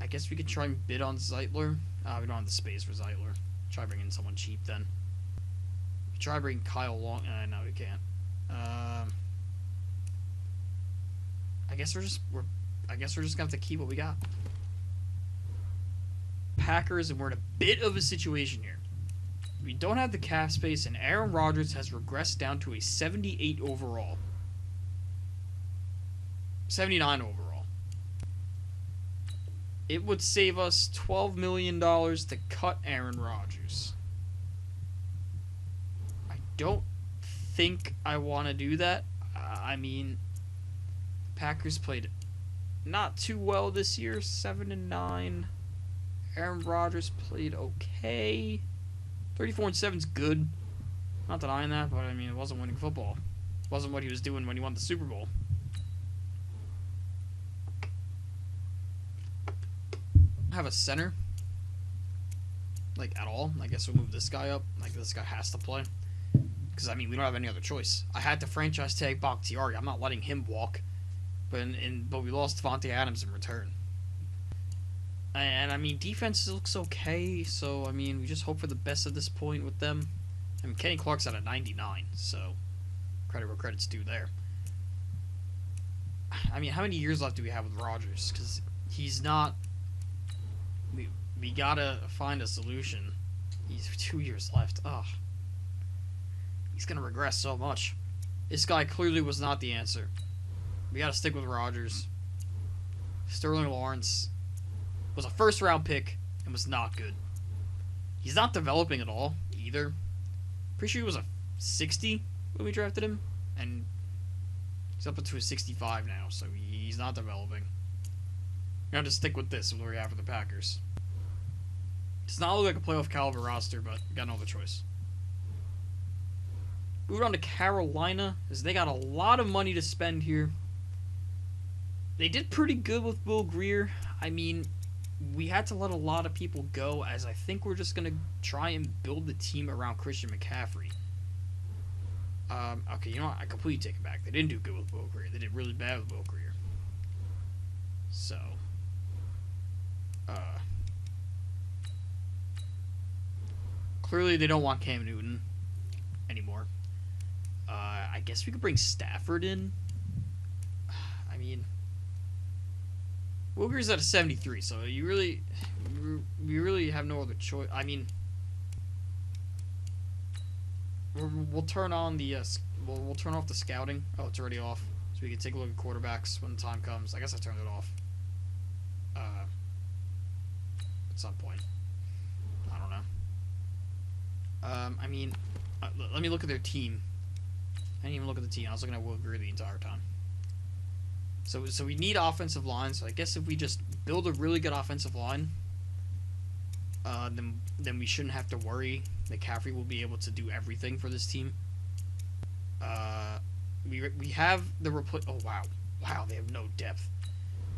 I guess we could try and bid on Zeitler. We don't have the space for Zeitler. Try bringing someone cheap then. Try bringing Kyle Long. No, we can't. I guess we're just gonna have to keep what we got. Packers, and we're in a bit of a situation here. We don't have the cap space, and Aaron Rodgers has regressed down to a 78 overall. 79 overall. It would save us $12 million to cut Aaron Rodgers. I don't think I want to do that. I mean, the Packers played not too well this year, 7-9. Aaron Rodgers played okay. 34-7's good. Not denying that, but I mean, it wasn't winning football. It wasn't what he was doing when he won the Super Bowl. Have a center, like, at all. I guess we'll move this guy up. Like, this guy has to play. Because, I mean, we don't have any other choice. I had to franchise tag Bakhtiari. I'm not letting him walk. But we lost Devontae Adams in return. And I mean, defense looks okay. So, I mean, we just hope for the best at this point with them. I mean, Kenny Clark's at a 99. So, credit where credit's due there. I mean, how many years left do we have with Rodgers? Because he's not... We gotta find a solution. He's 2 years left. Ugh. He's gonna regress so much. This guy clearly was not the answer. We gotta stick with Rodgers. Sterling Lawrence was a first-round pick and was not good. He's not developing at all, either. Pretty sure he was a 60 when we drafted him, and he's up to a 65 now, so he's not developing. We're gonna have to stick with this, what we have for the Packers. Does not look like a playoff caliber roster, but we got no other choice. Moving on to Carolina, as they got a lot of money to spend here. They did pretty good with Will Grier. I mean, we had to let a lot of people go, as I think we're just going to try and build the team around Christian McCaffrey. Okay, you know what? I completely take it back. They didn't do good with Will Grier. They did really bad with Will Grier. So, clearly they don't want Cam Newton anymore. I guess we could bring Stafford in. I mean, Will Grier's at a 73, so we really have no other choice. I mean, we'll turn on the we'll turn off the scouting. Oh, it's already off, so we can take a look at quarterbacks when the time comes. I guess I turned it off. At some point, I don't know. I mean, let me look at their team. I didn't even look at the team. I was looking at Will Grier the entire time. So we need offensive line. So I guess if we just build a really good offensive line, then we shouldn't have to worry. McCaffrey will be able to do everything for this team. We have the Oh wow, they have no depth.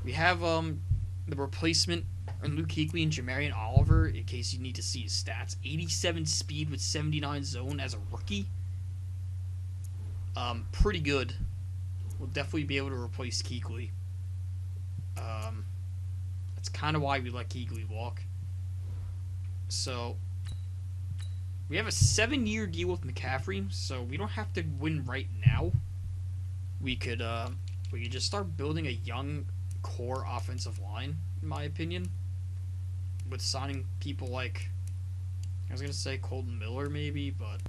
We have the replacement in Luke Kuechly and Jamarian Oliver, in case you need to see his stats. 87 speed with 79 zone as a rookie. Pretty good. We'll definitely be able to replace Kuechly. That's kind of why we let Kuechly walk. So, we have a 7-year deal with McCaffrey, so we don't have to win right now. We could just start building a young core offensive line, in my opinion, with signing people like, I was gonna say Colton Miller maybe, but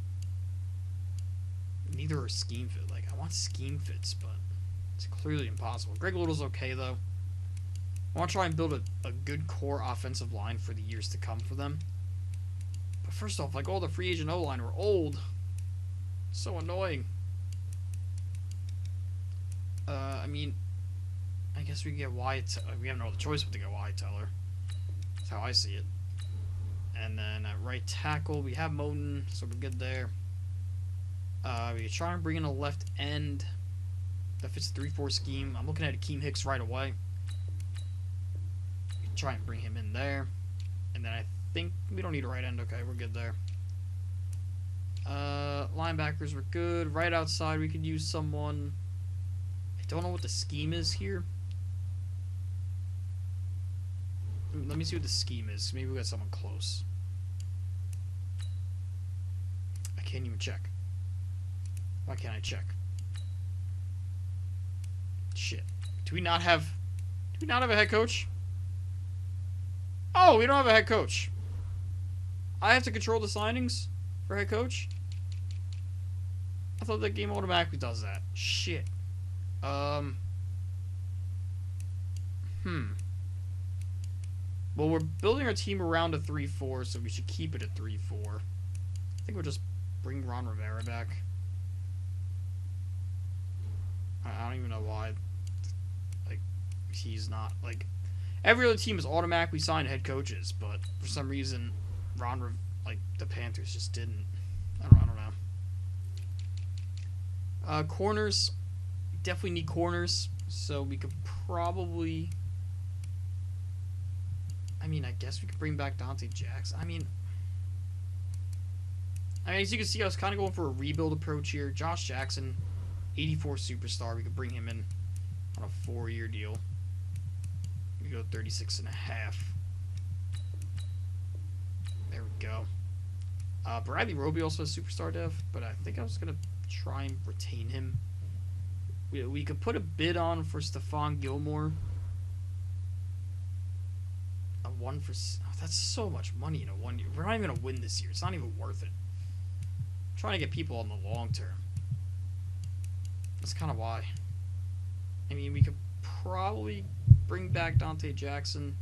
neither are scheme fit. Like, I want scheme fits, but it's clearly impossible. Greg Little's okay though. I want to try and build a good core offensive line for the years to come for them. But first off, like, all the free agent O-line are old. So annoying. I mean, I guess we can get Wyatt. We have no other choice but to get Wyatt Teller. That's how I see it. And then at right tackle, we have Moten, so we're good there. We try and bring in a left end that fits the 3-4 scheme. I'm looking at Akeem Hicks right away. Try and bring him in there. And then I think we don't need a right end. Okay, we're good there. Linebackers were good. Right outside, we could use someone. I don't know what the scheme is here. Let me see what the scheme is. Maybe we got someone close. I can't even check. Why can't I check? Shit. Do we not have a head coach? Oh, we don't have a head coach. I have to control the signings for head coach? I thought that game automatically does that. Shit. Well, we're building our team around a 3-4, so we should keep it at 3-4. I think we'll just bring Ron Rivera back. I don't even know why. Like, he's not like every other team is automatically signed head coaches, but for some reason, like the Panthers just didn't. I don't know. Corners, definitely need corners, so we could probably. I mean, I guess we could bring back Dante Jackson. I mean, as you can see, I was kind of going for a rebuild approach here. Josh Jackson, 84 superstar. We could bring him in on a 4-year deal. We go 36.5. There we go. Bradley Roby also a superstar dev, but I think I was gonna try and retain him. We could put a bid on for Stephon Gilmore. A 1 for that's so much money in a 1 year. We're not even gonna win this year. It's not even worth it. I'm trying to get people on the long term. That's kind of why. I mean, we could probably bring back Dante Jackson.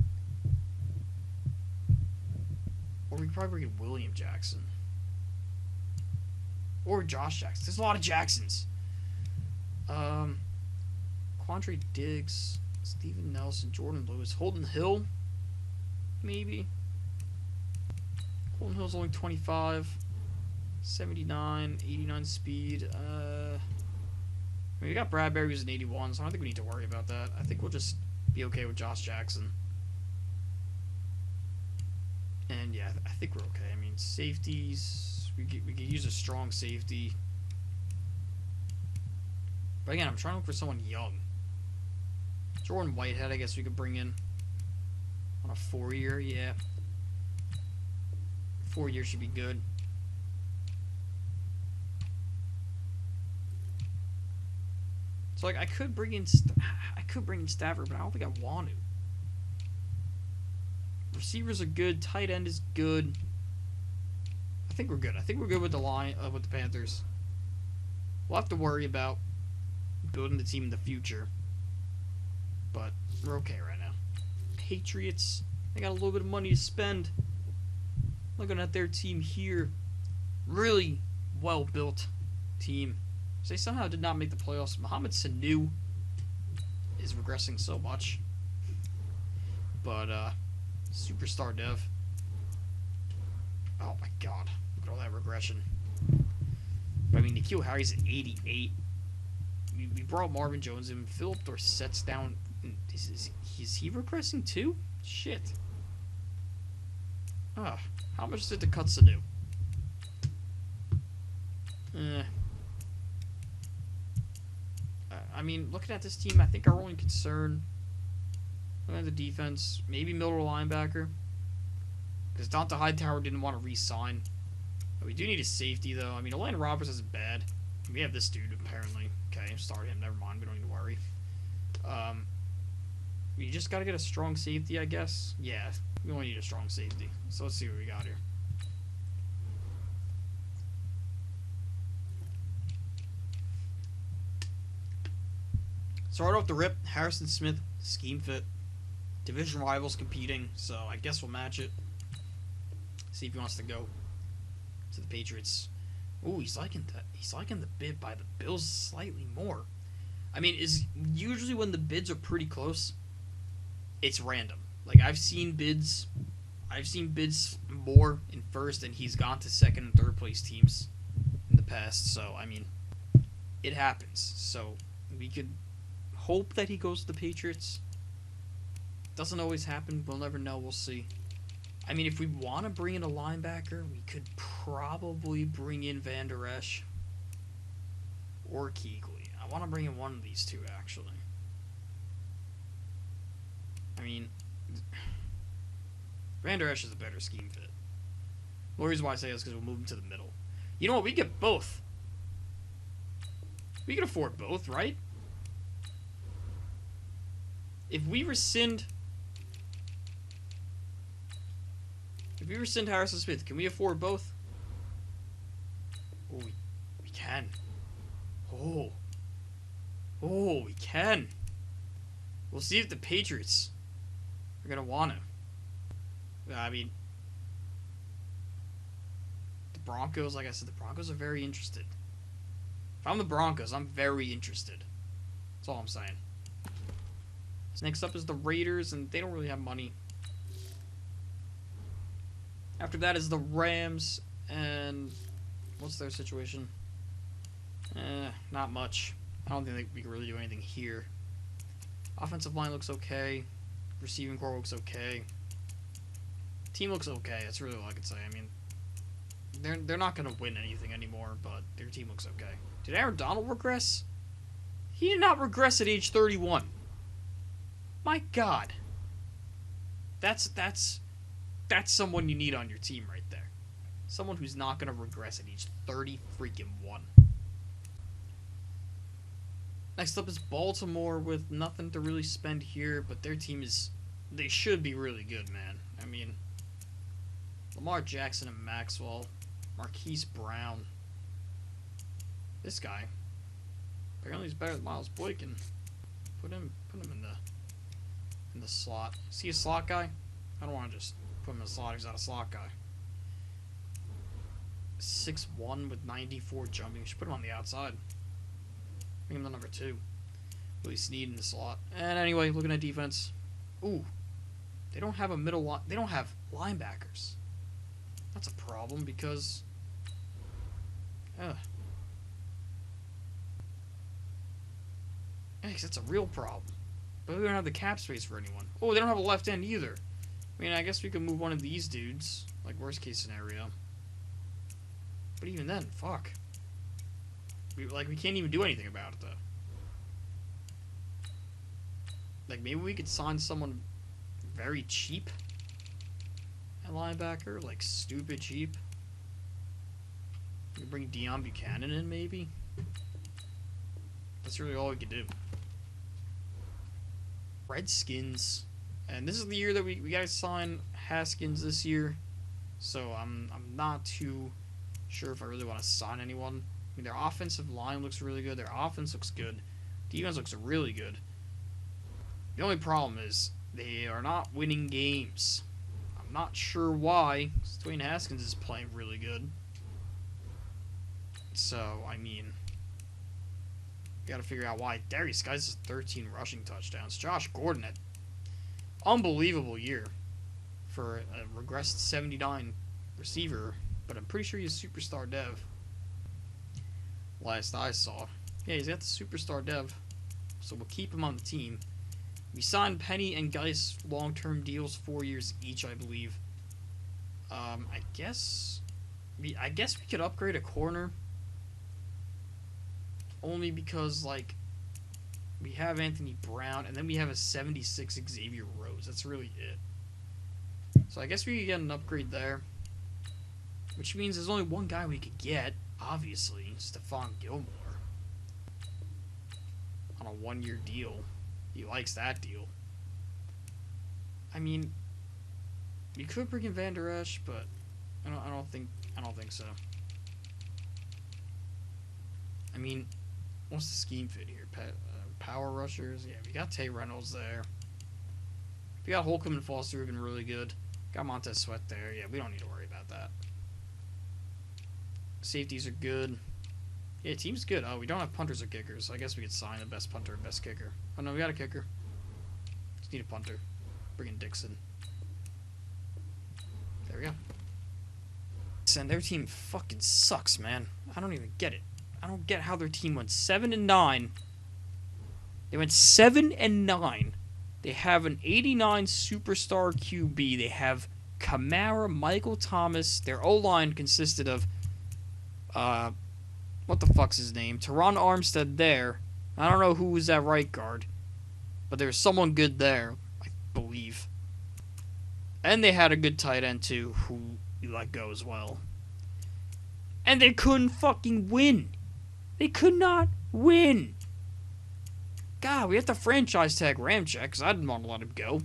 Or we could probably bring in William Jackson. Or Josh Jackson. There's a lot of Jacksons. Quandre Diggs, Steven Nelson, Jordan Lewis, Holden Hill, maybe. Holden Hill's only 25, 79, 89 speed. I mean, we got Bradbury who's an 81, so I don't think we need to worry about that. I think we'll just be okay with Josh Jackson. And yeah, I think we're okay. I mean, safeties, we could use a strong safety. But again, I'm trying to look for someone young. Jordan Whitehead, I guess we could bring in on a 4-year. Yeah, 4 years should be good. So like, I could bring in Stafford, but I don't think I want to. Receivers are good. Tight end is good. I think we're good. I think we're good with the line with the Panthers. We'll have to worry about building the team in the future, but we're okay right now. Patriots, they got a little bit of money to spend. Looking at their team here, really well built team. So they somehow did not make the playoffs. Mohamed Sanu is regressing so much, but superstar dev. Oh my god, look at all that regression. But I mean, N'Keal Harry's at 88. We brought Marvin Jones in. Philip Dorsett's down. Is he regressing too? Shit. How much is it to cut Sanu? I mean, looking at this team, I think our only concern, looking at the defense, maybe middle linebacker, because Donta Hightower didn't want to re-sign. But we do need a safety, though. I mean, Elandon Roberts isn't bad. We have this dude, apparently. Okay, start him. Never mind. We don't need to worry. We just got to get a strong safety, I guess. Yeah, we only need a strong safety. So let's see what we got here. Start off the rip. Harrison Smith, scheme fit. Division rivals competing, so I guess we'll match it. See if he wants to go to the Patriots. Ooh, he's liking that. He's liking the bid by the Bills slightly more. I mean, is usually when the bids are pretty close, it's random. Like I've seen bids more in first, and he's gone to second and third place teams in the past. So I mean, it happens. So we could hope that he goes to the Patriots. Doesn't always happen. We'll never know. We'll see. I mean, if we want to bring in a linebacker, we could probably bring in Van Der Esch or Kuechly. I want to bring in one of these two, actually. I mean, Van Der Esch is a better scheme fit. The reason why I say this is because we'll move him to the middle. You know what? We get both. We can afford both, right? If we rescind Harrison Smith, can we afford both? Oh, we can. Oh, we can. We'll see if the Patriots are going to want to. I mean, the Broncos, like I said, the Broncos are very interested. If I'm the Broncos, I'm very interested. That's all I'm saying. So next up is the Raiders, and they don't really have money. After that is the Rams, and what's their situation? Not much. I don't think we can really do anything here. Offensive line looks okay. Receiving core looks okay. Team looks okay. That's really all I can say. I mean, they're not going to win anything anymore, but their team looks okay. Did Aaron Donald regress? He did not regress at age 31. My God. That's someone you need on your team right there. Someone who's not going to regress at age 30 freaking 1. Next up is Baltimore with nothing to really spend here, but their team is... They should be really good, man. I mean, Lamar Jackson and Maxwell, Marquise Brown. This guy. Apparently he's better than Miles Boykin. Put him in the slot. Is he a slot guy? I don't want to just put him in the slot. He's not a slot guy. 6'1" with 94 jumping. You should put him on the outside. Make him the number 2. Really Snead in the slot. And anyway, looking at defense. Ooh. They don't have a middle line. They don't have linebackers. That's a problem because... that's a real problem. But we don't have the cap space for anyone. Oh, they don't have a left end either. I mean, I guess we could move one of these dudes. Like, worst case scenario. But even then, fuck. We can't even do anything about it, though. Like, maybe we could sign someone very cheap at linebacker. Like, stupid cheap. We bring Deion Buchanan in, maybe? That's really all we could do. Redskins. And this is the year that we gotta sign Haskins this year. So, I'm not too sure if I really want to sign anyone. I mean, their offensive line looks really good. Their offense looks good. Defense looks really good. The only problem is they are not winning games. I'm not sure why. Dwayne Haskins is playing really good. So, I mean, you gotta figure out why. Darius Skies has 13 rushing touchdowns. Josh Gordon had unbelievable year for a regressed 79 receiver, but I'm pretty sure he's a superstar dev. Last I saw. Yeah, he's got the superstar dev, so we'll keep him on the team. We signed Penny and Geis long-term deals, 4 years each, I believe. I guess we could upgrade a corner. Only because, like, we have Anthony Brown, and then we have a 76 Xavier Rhodes. That's really it. So I guess we could get an upgrade there. Which means there's only one guy we could get, obviously. Stephon Gilmore. On a 1-year deal. He likes that deal. I mean, you could bring in Van Der Esch, but I don't think so. I mean, what's the scheme fit here? Power rushers? Yeah, we got Tay Reynolds there. We got Holcomb and Foster who've been really good. Got Montez Sweat there. Yeah, we don't need to worry about that. Safeties are good. Yeah, team's good. Oh, we don't have punters or kickers, so I guess we could sign the best punter and best kicker. Oh, no, we got a kicker. Just need a punter. Bring in Dixon. There we go. And their team fucking sucks, man. I don't even get it. I don't get how their team went 7-9. They went 7-9. They have an 89 superstar QB. They have Kamara, Michael Thomas. Their O-line consisted of, what the fuck's his name? Teron Armstead there. I don't know who was at right guard, but there's someone good there, I believe. And they had a good tight end too, who we let go as well. And they couldn't fucking win. They could not win. God, we have to franchise tag Ramczyk, because I didn't want to let him go.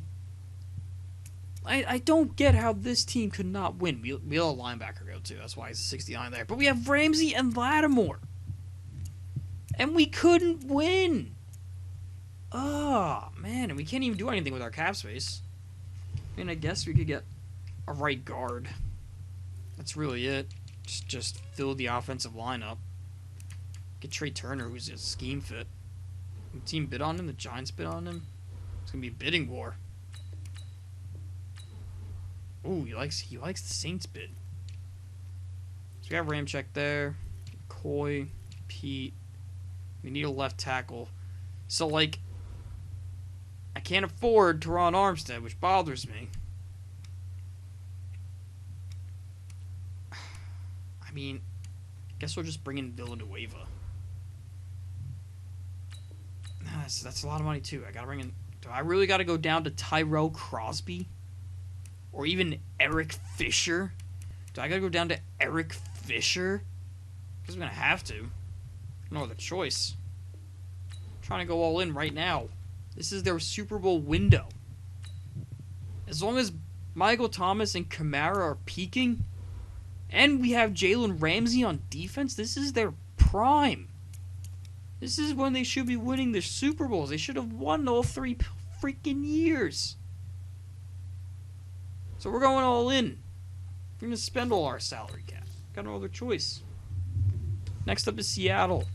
I don't get how this team could not win. We let a linebacker go, too. That's why he's 69 there. But we have Ramsey and Lattimore. And we couldn't win. Oh, man. And we can't even do anything with our cap space. I mean, I guess we could get a right guard. That's really it. Just fill the offensive lineup. Get Trey Turner, who's a scheme fit. The team bid on him. The Giants bid on him. It's gonna be a bidding war. Ooh, he likes the Saints bid. So we got Ramczyk there, Coy, Pete. We need a left tackle. So like, I can't afford Teron Armstead, which bothers me. I mean, I guess we'll just bring in Villanueva. That's a lot of money too. I gotta bring in. Do I really gotta go down to Tyrell Crosby? Or even Eric Fisher? Do I gotta go down to Eric Fisher? Because I'm gonna have to. No other choice. I'm trying to go all in right now. This is their Super Bowl window. As long as Michael Thomas and Kamara are peaking, and we have Jalen Ramsey on defense, this is their prime. This is when they should be winning their Super Bowls. They should have won all 3 freaking years. So we're going all in. We're going to spend all our salary cap. Got no other choice. Next up is Seattle.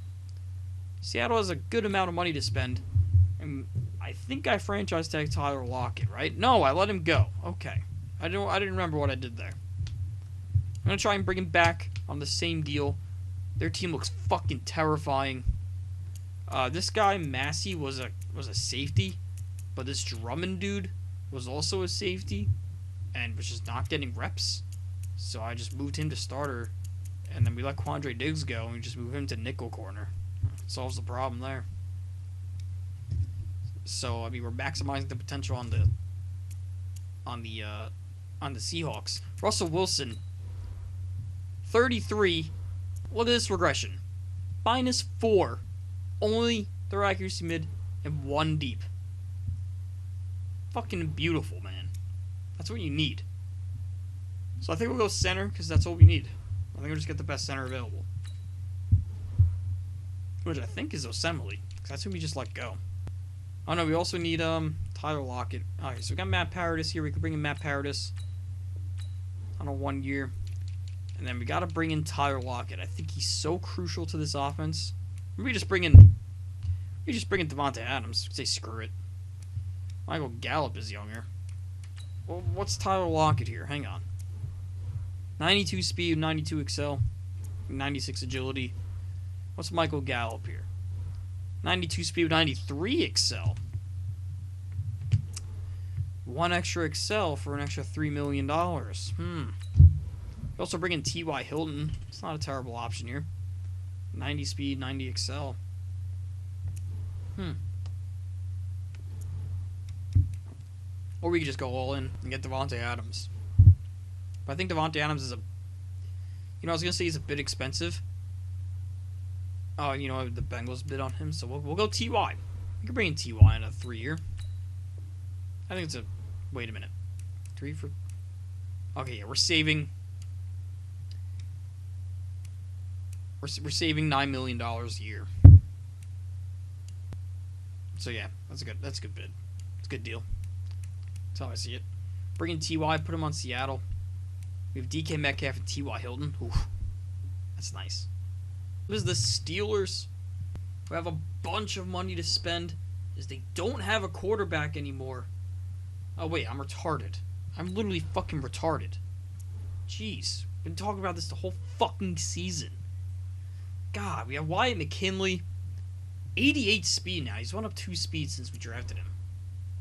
Seattle has a good amount of money to spend. And I think I franchise tagged Tyler Lockett, right? No, I let him go. Okay. I didn't remember what I did there. I'm going to try and bring him back on the same deal. Their team looks fucking terrifying. This guy, Massey, was a safety. But this Drummond dude was also a safety. And was just not getting reps. So I just moved him to starter. And then we let Quandre Diggs go. And we just moved him to nickel corner. Solves the problem there. So, I mean, we're maximizing the potential on the Seahawks. Russell Wilson, 33. Look at this regression. -4. Only 3 accuracy mid and 1 deep. Fucking beautiful, man. That's what you need. So I think we'll go center because that's all we need. I think we'll just get the best center available. Which I think is Osemele. Because that's who we just let go. Oh no, we also need Tyler Lockett. Alright, so we got Matt Paradis here. We could bring in Matt Paradis on a 1 year. And then we got to bring in Tyler Lockett. I think he's so crucial to this offense. Maybe just bring in Devontae Adams. Say screw it. Michael Gallup is younger. Well, what's Tyler Lockett here? Hang on. 92 speed, 92 excel, 96 agility. What's Michael Gallup here? 92 speed, 93 excel. 1 extra excel for an extra $3 million. You also bring in T.Y. Hilton. It's not a terrible option here. 90 speed, 90 excel. Or we could just go all in and get Devontae Adams. But I think Devontae Adams is I was going to say he's a bit expensive. Oh, the Bengals bid on him, so we'll go T.Y. We can bring in T.Y. in a 3-year. I think it's a... Wait a minute. 3 for... Okay, yeah, we're saving... We're saving $9 million a year. So yeah, that's a good bid. It's a good deal. That's how I see it. Bring in T.Y., put him on Seattle. We have DK Metcalf and T.Y. Hilton. Oof. That's nice. There's the Steelers, who have a bunch of money to spend, is they don't have a quarterback anymore. Oh wait, I'm retarded. I'm literally fucking retarded. Jeez. Been talking about this the whole fucking season. God, we have Wyatt McKinley. 88 speed now. He's went up 2 speeds since we drafted him.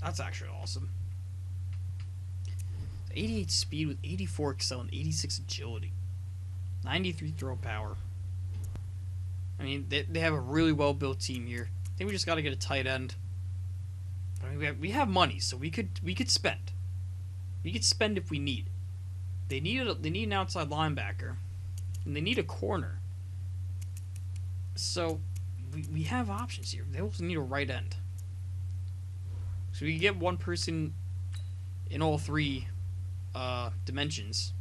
That's actually awesome. 88 speed with 84 excel and 86 agility. 93 throw power. I mean, they have a really well-built team here. I think we just got to get a tight end. But I mean, we have money, so we could spend. We could spend if we need. They need an outside linebacker, and they need a corner. So we have options here. They also need a right end. So we can get one person in all 3 dimensions.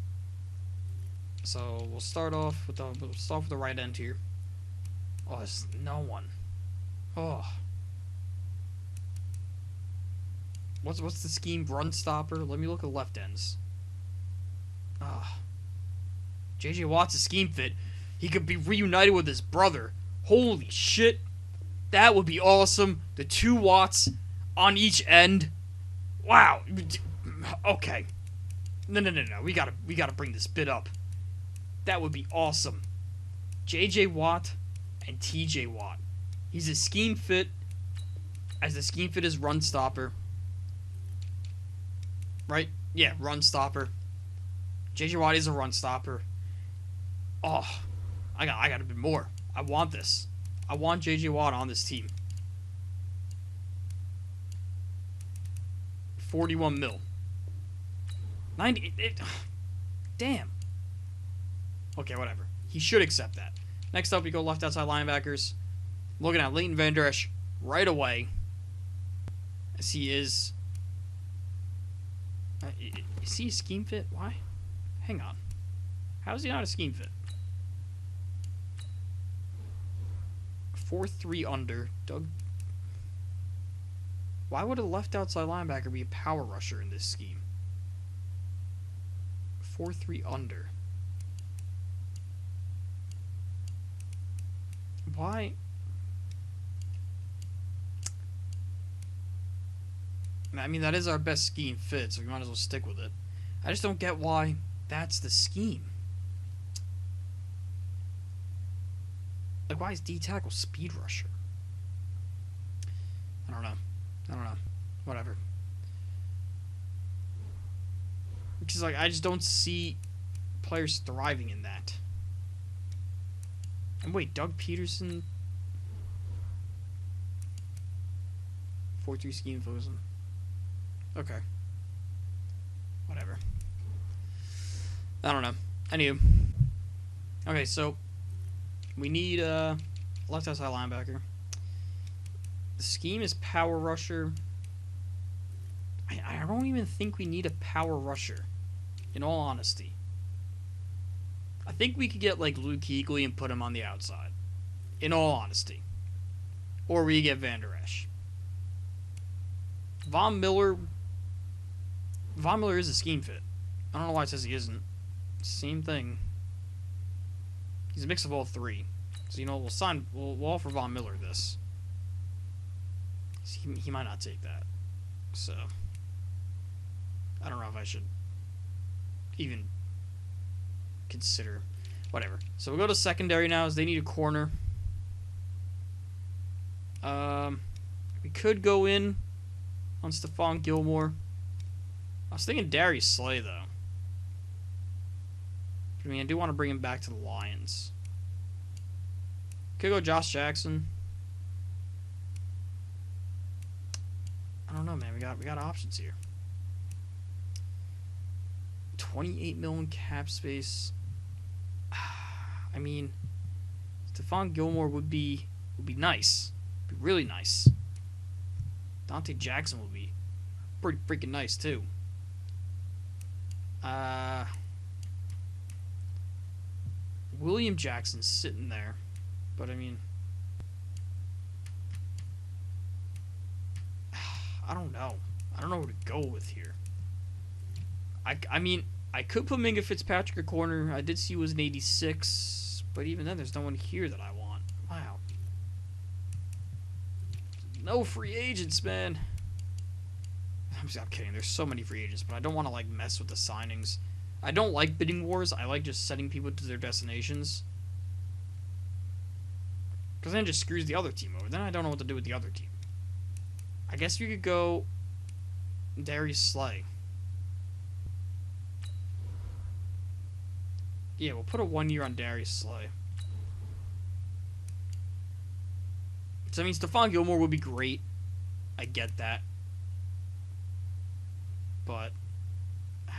So we'll start off with the right end here. Oh, there's no one. Oh. What's the scheme? Run stopper? Let me look at left ends. Ah. JJ Watt's a scheme fit. He could be reunited with his brother. Holy shit. That would be awesome. The 2 Watts. on each end. Wow. Okay. No. We gotta bring this bid up. That would be awesome. J.J. Watt and T.J. Watt. He's a scheme fit, as the scheme fit is run stopper. Right? Yeah, run stopper. J.J. Watt is a run stopper. Oh, I got a bit more. I want this. I want J.J. Watt on this team. 41 mil. 90. Damn. Okay, whatever. He should accept that. Next up, we go left outside linebackers. Looking at Leighton Vander Esch right away, as he is. Is he a scheme fit? Why? Hang on. How is he not a scheme fit? 4-3 under. Doug. Why would a left outside linebacker be a power rusher in this scheme? 4-3 under. Why? I mean, that is our best scheme fit, so we might as well stick with it. I just don't get why that's the scheme. Like, why is D-tackle speed rusher? I don't know. Whatever. Because, like, I just don't see players thriving in that. And wait, Doug Peterson? 4-3 scheme frozen. Okay. Whatever. I don't know. Anywho. Okay, so we need a left outside linebacker. The scheme is power rusher. I don't even think we need a power rusher, in all honesty. I think we could get like Luke Kuechly and put him on the outside, in all honesty. Or we get Vander Esch. Von Miller is a scheme fit. I don't know why it says he isn't. Same thing. He's a mix of all three. So, you know, we'll offer Von Miller this. He might not take that. So, I don't know if I should even consider. Whatever. So we'll go to secondary now, as they need a corner. We could go in on Stephon Gilmore. I was thinking Darius Slay, though. I mean, I do want to bring him back to the Lions. Could go Josh Jackson. I don't know, man. We got options here. 28 million cap space. I mean, Stephon Gilmore would be nice. Be really nice. Dante Jackson would be pretty freaking nice too. William Jackson's sitting there, but I mean, I don't know. I don't know who to go with here. I mean, I could put Minka Fitzpatrick at corner. I did see he was an 86, but even then, there's no one here that I want. Wow. No free agents, man. I'm kidding. There's so many free agents, but I don't want to like mess with the signings. I don't like bidding wars. I like just sending people to their destinations, because then it just screws the other team over. Then I don't know what to do with the other team. I guess we could go Darius Slay. Yeah, we'll put a 1 year on Darius Slay. So I mean, Stephon Gilmore would be great. I get that, but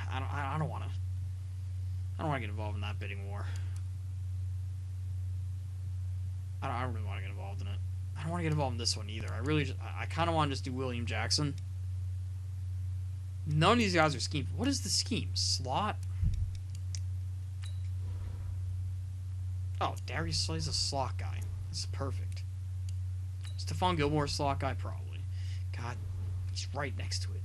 I don't want to. I don't want to get involved in that bidding war. I don't really want to get involved in it. I don't want to get involved in this one either. I kind of want to just do William Jackson. None of these guys are scheme. What is the scheme? Slot? Oh, Darius Slay's a slot guy. This is perfect. Stephon Gilmore, slot guy, probably. God, he's right next to it.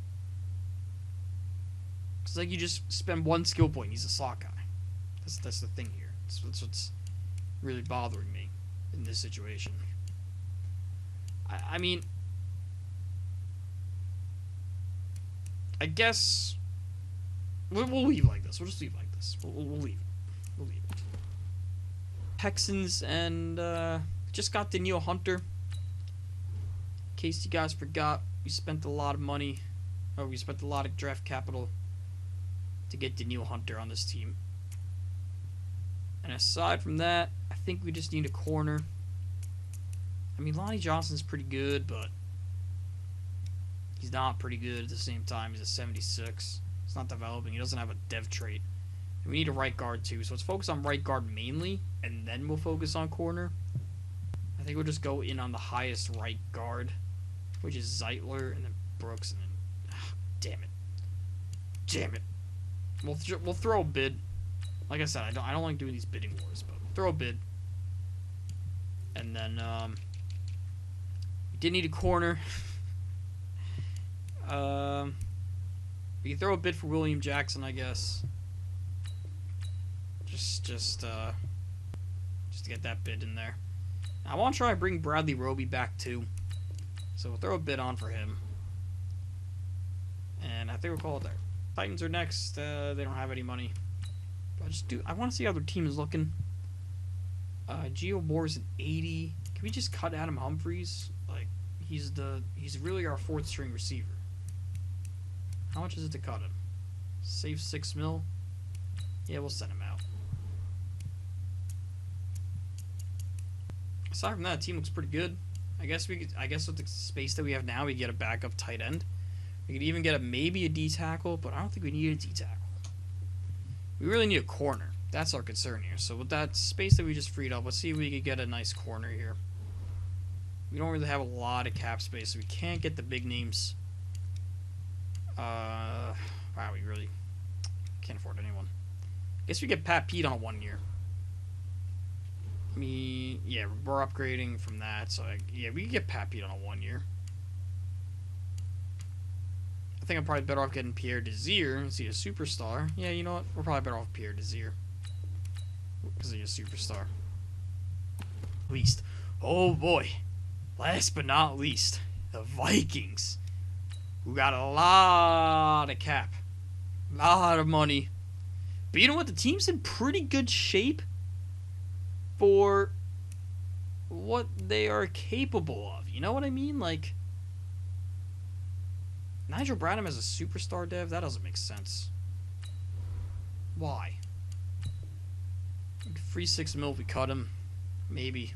It's like you just spend one skill point, he's a slot guy. That's the thing here. That's what's really bothering me in this situation. I mean, I guess we'll leave like this. We'll just leave like this. We'll leave it. We'll leave it. Texans and just got Danielle Hunter. In case you guys forgot, we spent a lot of money, or we spent a lot of draft capital to get Danielle Hunter on this team. And aside from that, I think we just need a corner. I mean, Lonnie Johnson's pretty good, but he's not pretty good at the same time. He's a 76. He's not developing. He doesn't have a dev trait. And we need a right guard too. So let's focus on right guard mainly, and then we'll focus on corner. I think we'll just go in on the highest right guard, which is Zeitler, and then Brooks, and then... damn it. Damn it. We'll throw a bid. Like I said, I don't like doing these bidding wars, but throw a bid. And then, we did need a corner. We can throw a bid for William Jackson, I guess. Just to get that bid in there. I want to try to bring Bradley Roby back too. So we'll throw a bid on for him. And I think we'll call it there. Titans are next. They don't have any money. But I want to see how their team is looking. Gio Moore's an 80. Can we just cut Adam Humphries? Like, he's really our 4th string receiver. How much is it to cut him? Save $6 mil? Yeah, we'll send him out. Aside from that, the team looks pretty good. I guess with the space that we have now, we get a backup tight end. We could even get maybe a D tackle, but I don't think we need a D tackle. We really need a corner. That's our concern here. So with that space that we just freed up, let's see if we could get a nice corner here. We don't really have a lot of cap space, so we can't get the big names. Wow, we really can't afford anyone. Guess we get Pat Pete on 1 year. Yeah, we're upgrading from that, so yeah, we can get Pat Pete on a 1 year. I think I'm probably better off getting Pierre Desir. Is he a superstar? Yeah, you know what? We're probably better off Pierre Desir. Because he's a superstar. Least. Oh boy. Last but not least, the Vikings. Who got a lot of cap. A lot of money. But you know what? The team's in pretty good shape for what they are capable of. You know what I mean? Like, Nigel Bradham as a superstar dev? That doesn't make sense. Why? Free $6 mil if we cut him. Maybe.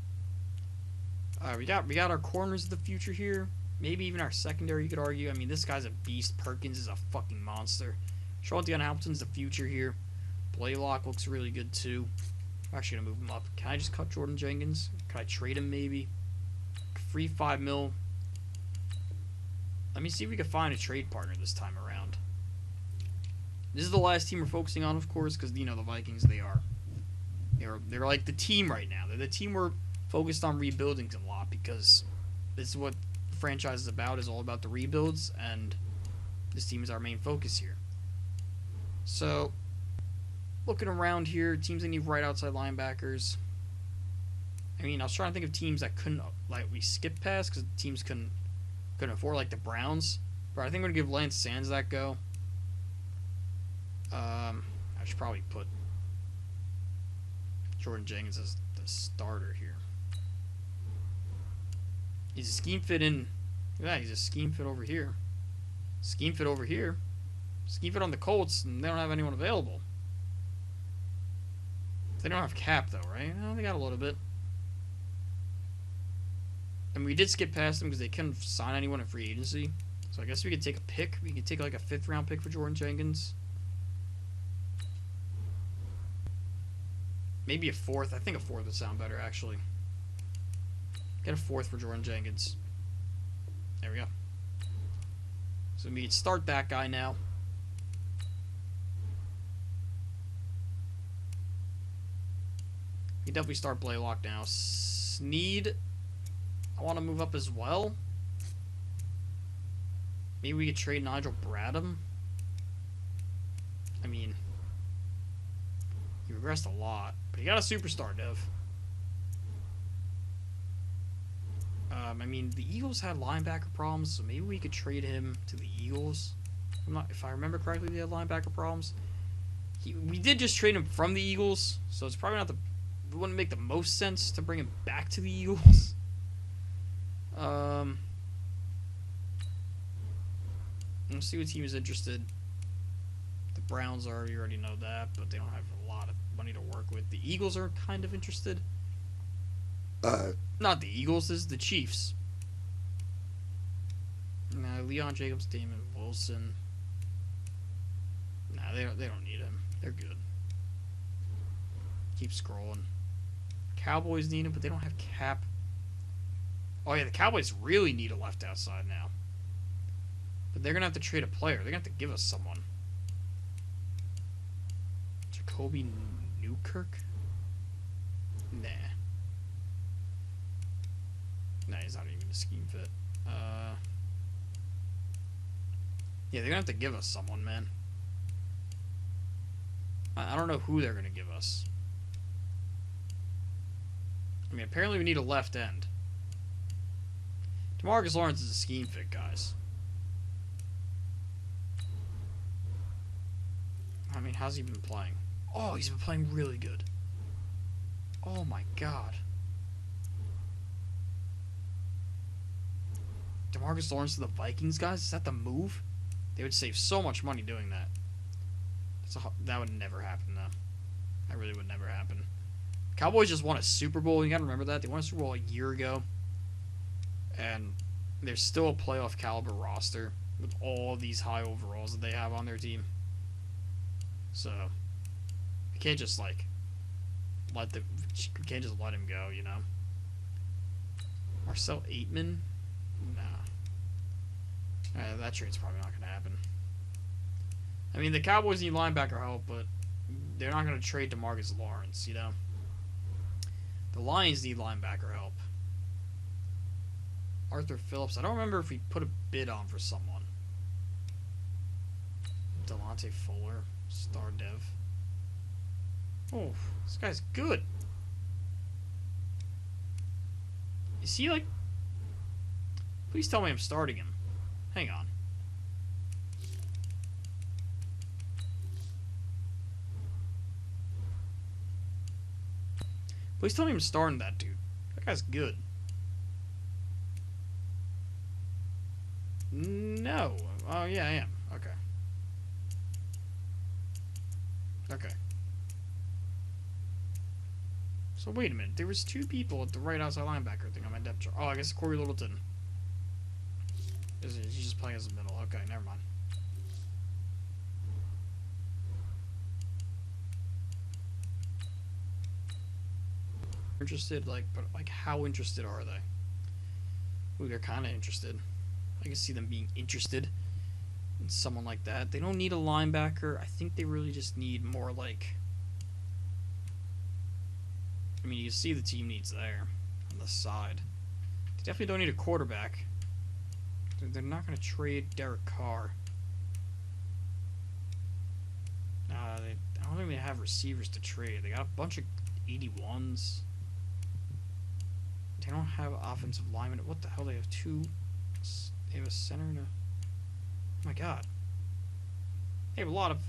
We got our corners of the future here. Maybe even our secondary, you could argue. I mean, this guy's a beast. Perkins is a fucking monster. Charlotte Hamilton's the future here. Blaylock looks really good too. I'm actually gonna move him up. Can I just cut Jordan Jenkins? Can I trade him maybe? Free $5 mil. Let me see if we can find a trade partner this time around. This is the last team we're focusing on, of course, because, you know, the Vikings, they're like the team right now. They're the team we're focused on rebuilding a lot, because this is what the franchise is about, is all about the rebuilds, and this team is our main focus here. So, looking around here, teams that need right outside linebackers. I mean, I was trying to think of teams that couldn't, like, we skip past, because teams couldn't afford, like the Browns. But I think I'm going to give Lance Sands that go. I should probably put Jordan Jenkins as the starter here. He's a scheme fit in. Yeah, he's a scheme fit over here. Scheme fit over here. Scheme fit on the Colts, and they don't have anyone available. They don't have cap, though, right? No, they got a little bit. And we did skip past them because they couldn't sign anyone in free agency. So I guess we could take a pick. We could take like a 5th round pick for Jordan Jenkins. Maybe a 4th. I think a 4th would sound better, actually. Get a 4th for Jordan Jenkins. There we go. So we can start that guy now. We can definitely start Blaylock now. Sneed, I want to move up as well. Maybe we could trade Nigel Bradham. I mean, he regressed a lot, but he got a superstar, Dev. I mean, the Eagles had linebacker problems, so maybe we could trade him to the Eagles. If I remember correctly, they had linebacker problems. We did just trade him from the Eagles, so it's probably not it wouldn't make the most sense to bring him back to the Eagles. Let's see what team is interested. The Browns are, you already know that, but they don't have a lot of money to work with. The Eagles are kind of interested. Not the Eagles, this is the Chiefs. Nah, Leon Jacobs, Damon Wilson. Nah, they don't need him. They're good. Keep scrolling. Cowboys need him, but they don't have cap. Oh yeah, the Cowboys really need a left outside now. But they're gonna have to trade a player. They're gonna have to give us someone. Jacoby Newkirk? Nah. Nah, he's not even a scheme fit. Yeah, they're gonna have to give us someone, man. I don't know who they're gonna give us. I mean, apparently we need a left end. DeMarcus Lawrence is a scheme fit, guys. I mean, how's he been playing? Oh, he's been playing really good. Oh my god. DeMarcus Lawrence to the Vikings, guys? Is that the move? They would save so much money doing that. That would never happen, though. That really would never happen. Cowboys just won a Super Bowl. You gotta remember that. They won a Super Bowl a year ago. And they're still a playoff caliber roster with all these high overalls that they have on their team. So, we can't just, like, we can't just let him go, you know? Marcel Aitman? Nah. That trade's probably not going to happen. I mean, the Cowboys need linebacker help, but they're not going to trade DeMarcus Lawrence, you know? The Lions need linebacker help. Arthur Phillips. I don't remember if we put a bid on for someone. Delonte Fuller. Star Dev. Oh, this guy's good. Is he like... Please tell me I'm starting him. Hang on. Please tell me I'm starting that dude. That guy's good. No. Oh, yeah, I am. Okay. Okay. So wait a minute. There was two people at the right outside linebacker thing on my depth chart. Oh, I guess Corey Littleton. He's just playing as a middle. Okay, never mind. Interested, but how interested are they? Ooh, they're kind of interested. I can see them being interested in someone like that. They don't need a linebacker. I think they really just need more like... I mean, you can see the team needs there on the side. They definitely don't need a quarterback. They're not going to trade Derek Carr. I don't think they have receivers to trade. They got a bunch of 81s. They don't have offensive linemen. What the hell? They have two. They have a center and a... Oh my god. They have a lot of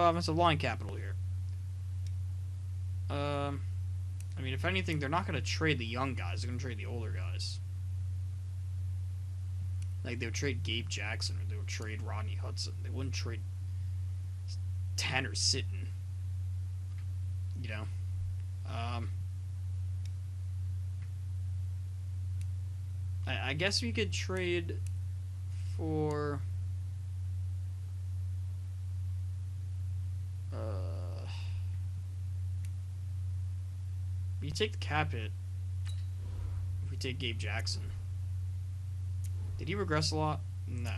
offensive line capital here. I mean, if anything, they're not going to trade the young guys. They're going to trade the older guys. Like, they would trade Gabe Jackson, or they would trade Rodney Hudson. They wouldn't trade Tanner Sitton. You know? I guess we could trade for... You take the cap hit if we take Gabe Jackson. Did he regress a lot? No.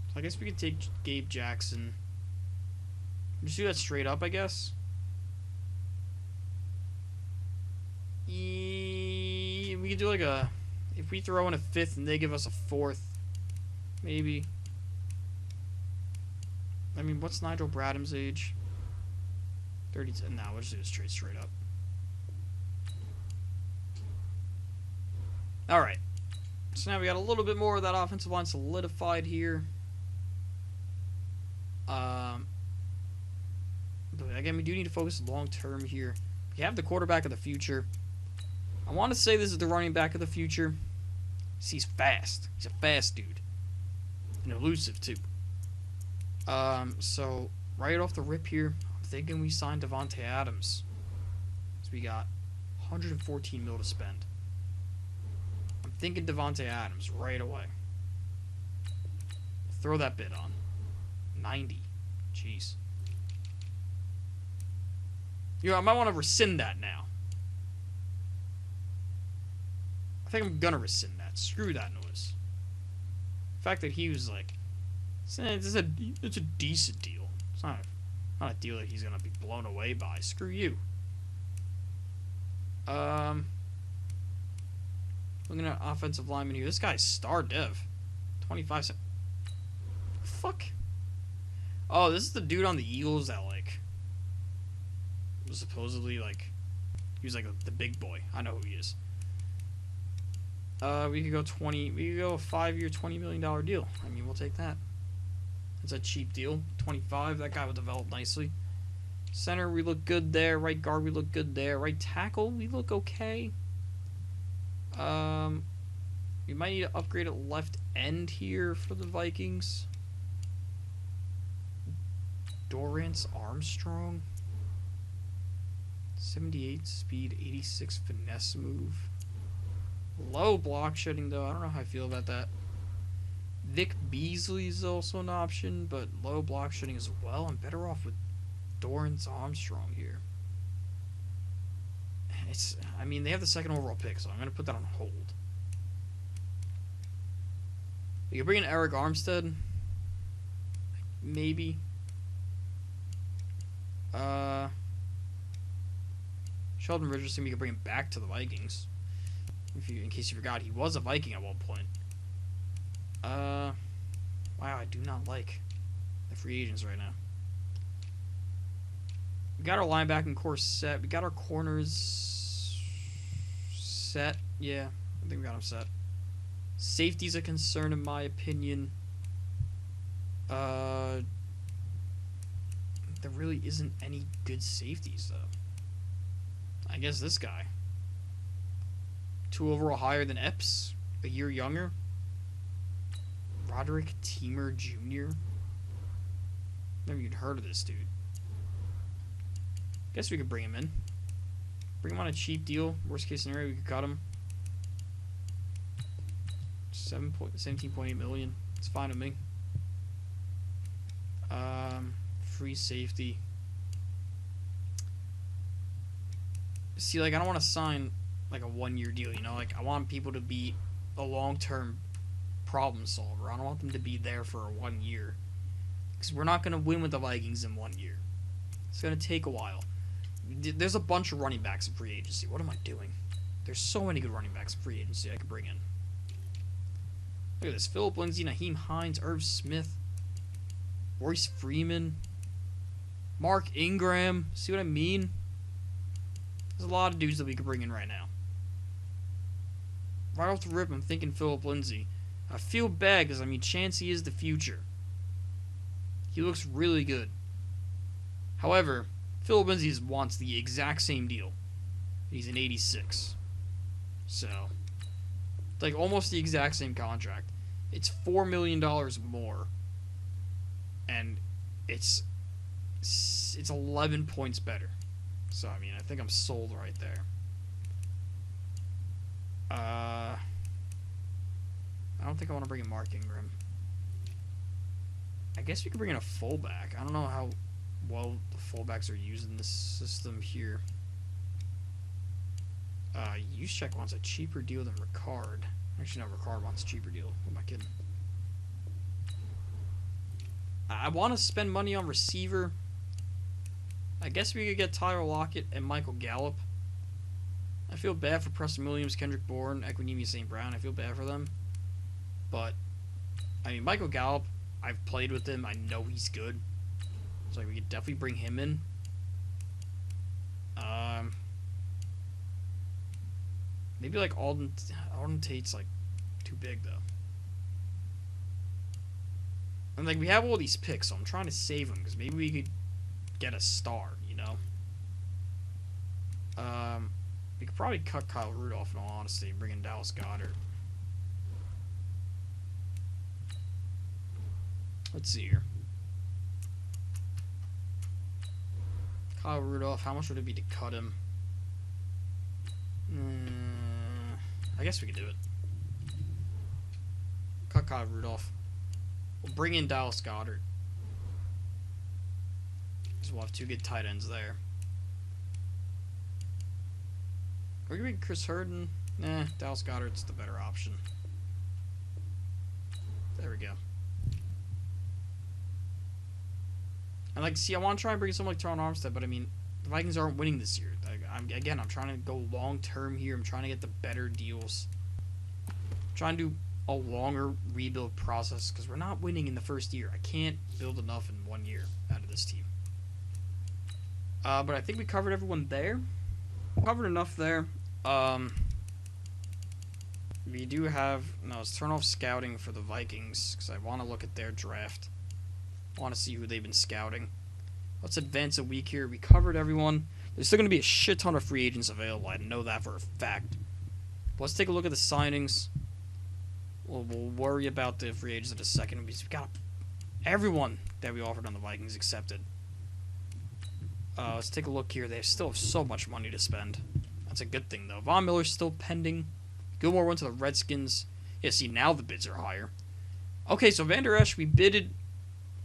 So I guess we could take Gabe Jackson. Just do that straight up, I guess. We could do like a... If we throw in a fifth and they give us a fourth, maybe. I mean, what's Nigel Bradham's age? 30. No, we'll just do this trade straight up. Alright. So now we got a little bit more of that offensive line solidified here. But again, we do need to focus long term here. We have the quarterback of the future. I want to say this is the running back of the future. He's fast. He's a fast dude. And elusive, too. So, right off the rip here, I'm thinking we signed Davante Adams. So we got 114 mil to spend. I'm thinking Davante Adams right away. Throw that bid on. 90. Jeez. You know, I might want to rescind that now. I think I'm gonna rescind that. Screw that noise. The fact that he was like, it's a decent deal. It's not a deal that he's gonna be blown away by. Screw you. Looking at offensive lineman here. This guy's star dev. 25 cents. Fuck. Oh, this is the dude on the Eagles that like was supposedly like he was like the big boy. I know who he is. We could go 20. We could go a 5-year, $20 million deal. I mean, we'll take that. It's a cheap deal. 25. That guy will develop nicely. Center, we look good there. Right guard, we look good there. Right tackle, we look okay. We might need to upgrade at left end here for the Vikings. Dorrance Armstrong. 78 speed, 86 finesse move. Low block shedding, though. I don't know how I feel about that. Vic Beasley is also an option, but low block shedding as well. I'm better off with Dorrance Armstrong here. I mean, they have the 2nd overall pick, so I'm going to put that on hold. You can bring in Eric Armstead. Maybe. Sheldon Richardson, we could bring him back to the Vikings. In case you forgot, he was a Viking at one point. Wow, I do not like the free agents right now. We got our linebacking core set. We got our corners set. Yeah, I think we got them set. Safety's a concern in my opinion. There really isn't any good safeties though. I guess this guy. 2 overall higher than Epps. A year younger. Roderick Teamer Jr. Never even heard of this dude. Guess we could bring him in. Bring him on a cheap deal. Worst case scenario, we could cut him. 17.8 million. It's fine with me. Free safety. See, like, I don't want to sign like a 1-year deal, you know? Like, I want people to be a long-term problem solver. I don't want them to be there for 1 year. Because we're not going to win with the Vikings in 1 year. It's going to take a while. There's a bunch of running backs in free agency. What am I doing? There's so many good running backs in free agency I could bring in. Look at this. Phillip Lindsay, Naheem Hines, Irv Smith, Royce Freeman, Mark Ingram. See what I mean? There's a lot of dudes that we could bring in right now. Right off the rip, I'm thinking Phillip Lindsay. I feel bad because, I mean, Chancey is the future. He looks really good. However, Phillip Lindsay wants the exact same deal. He's an 86. So, like almost the exact same contract. It's $4 million more. And it's 11 points better. So, I mean, I think I'm sold right there. I don't think I want to bring in Mark Ingram. I guess we could bring in a fullback. I don't know how well the fullbacks are used in this system here. Juszczyk wants a cheaper deal than Ricard. Actually, no, Ricard wants a cheaper deal. What am I kidding? I want to spend money on receiver. I guess we could get Tyler Lockett and Michael Gallup. I feel bad for Preston Williams, Kendrick Bourne, Equanimeous St. Brown. I feel bad for them. But, I mean, Michael Gallup, I've played with him. I know he's good. So we could definitely bring him in. Maybe like Alden Tate's like 2 too big, though. And, like, we have all these picks, so I'm trying to save them, because maybe we could get a star, you know? We could probably cut Kyle Rudolph, in all honesty, and bring in Dallas Goedert. Let's see here. Kyle Rudolph, how much would it be to cut him? I guess we could do it. Cut Kyle Rudolph. We'll bring in Dallas Goedert. Because we'll have two good tight ends there. Are we going to make Chris Herndon? Nah, Dallas Goedert's the better option. There we go. And, like, see, I want to try and bring someone like Teron Armstead, but, I mean, the Vikings aren't winning this year. I'm trying to go long-term here. I'm trying to get the better deals. I'm trying to do a longer rebuild process, because we're not winning in the first year. I can't build enough in 1 year out of this team. But I think we covered everyone there. Covered enough there. We do have... No, let's turn off scouting for the Vikings, because I want to look at their draft. I want to see who they've been scouting. Let's advance a week here. We covered everyone. There's still going to be a shit ton of free agents available. I know that for a fact. But let's take a look at the signings. We'll worry about the free agents in a second. We've got everyone that we offered on the Vikings accepted. Let's take a look here. They still have so much money to spend. That's a good thing, though. Von Miller's still pending. Gilmore went to the Redskins. Yeah, see, now the bids are higher. Okay, so Van Der Esch, we bidded...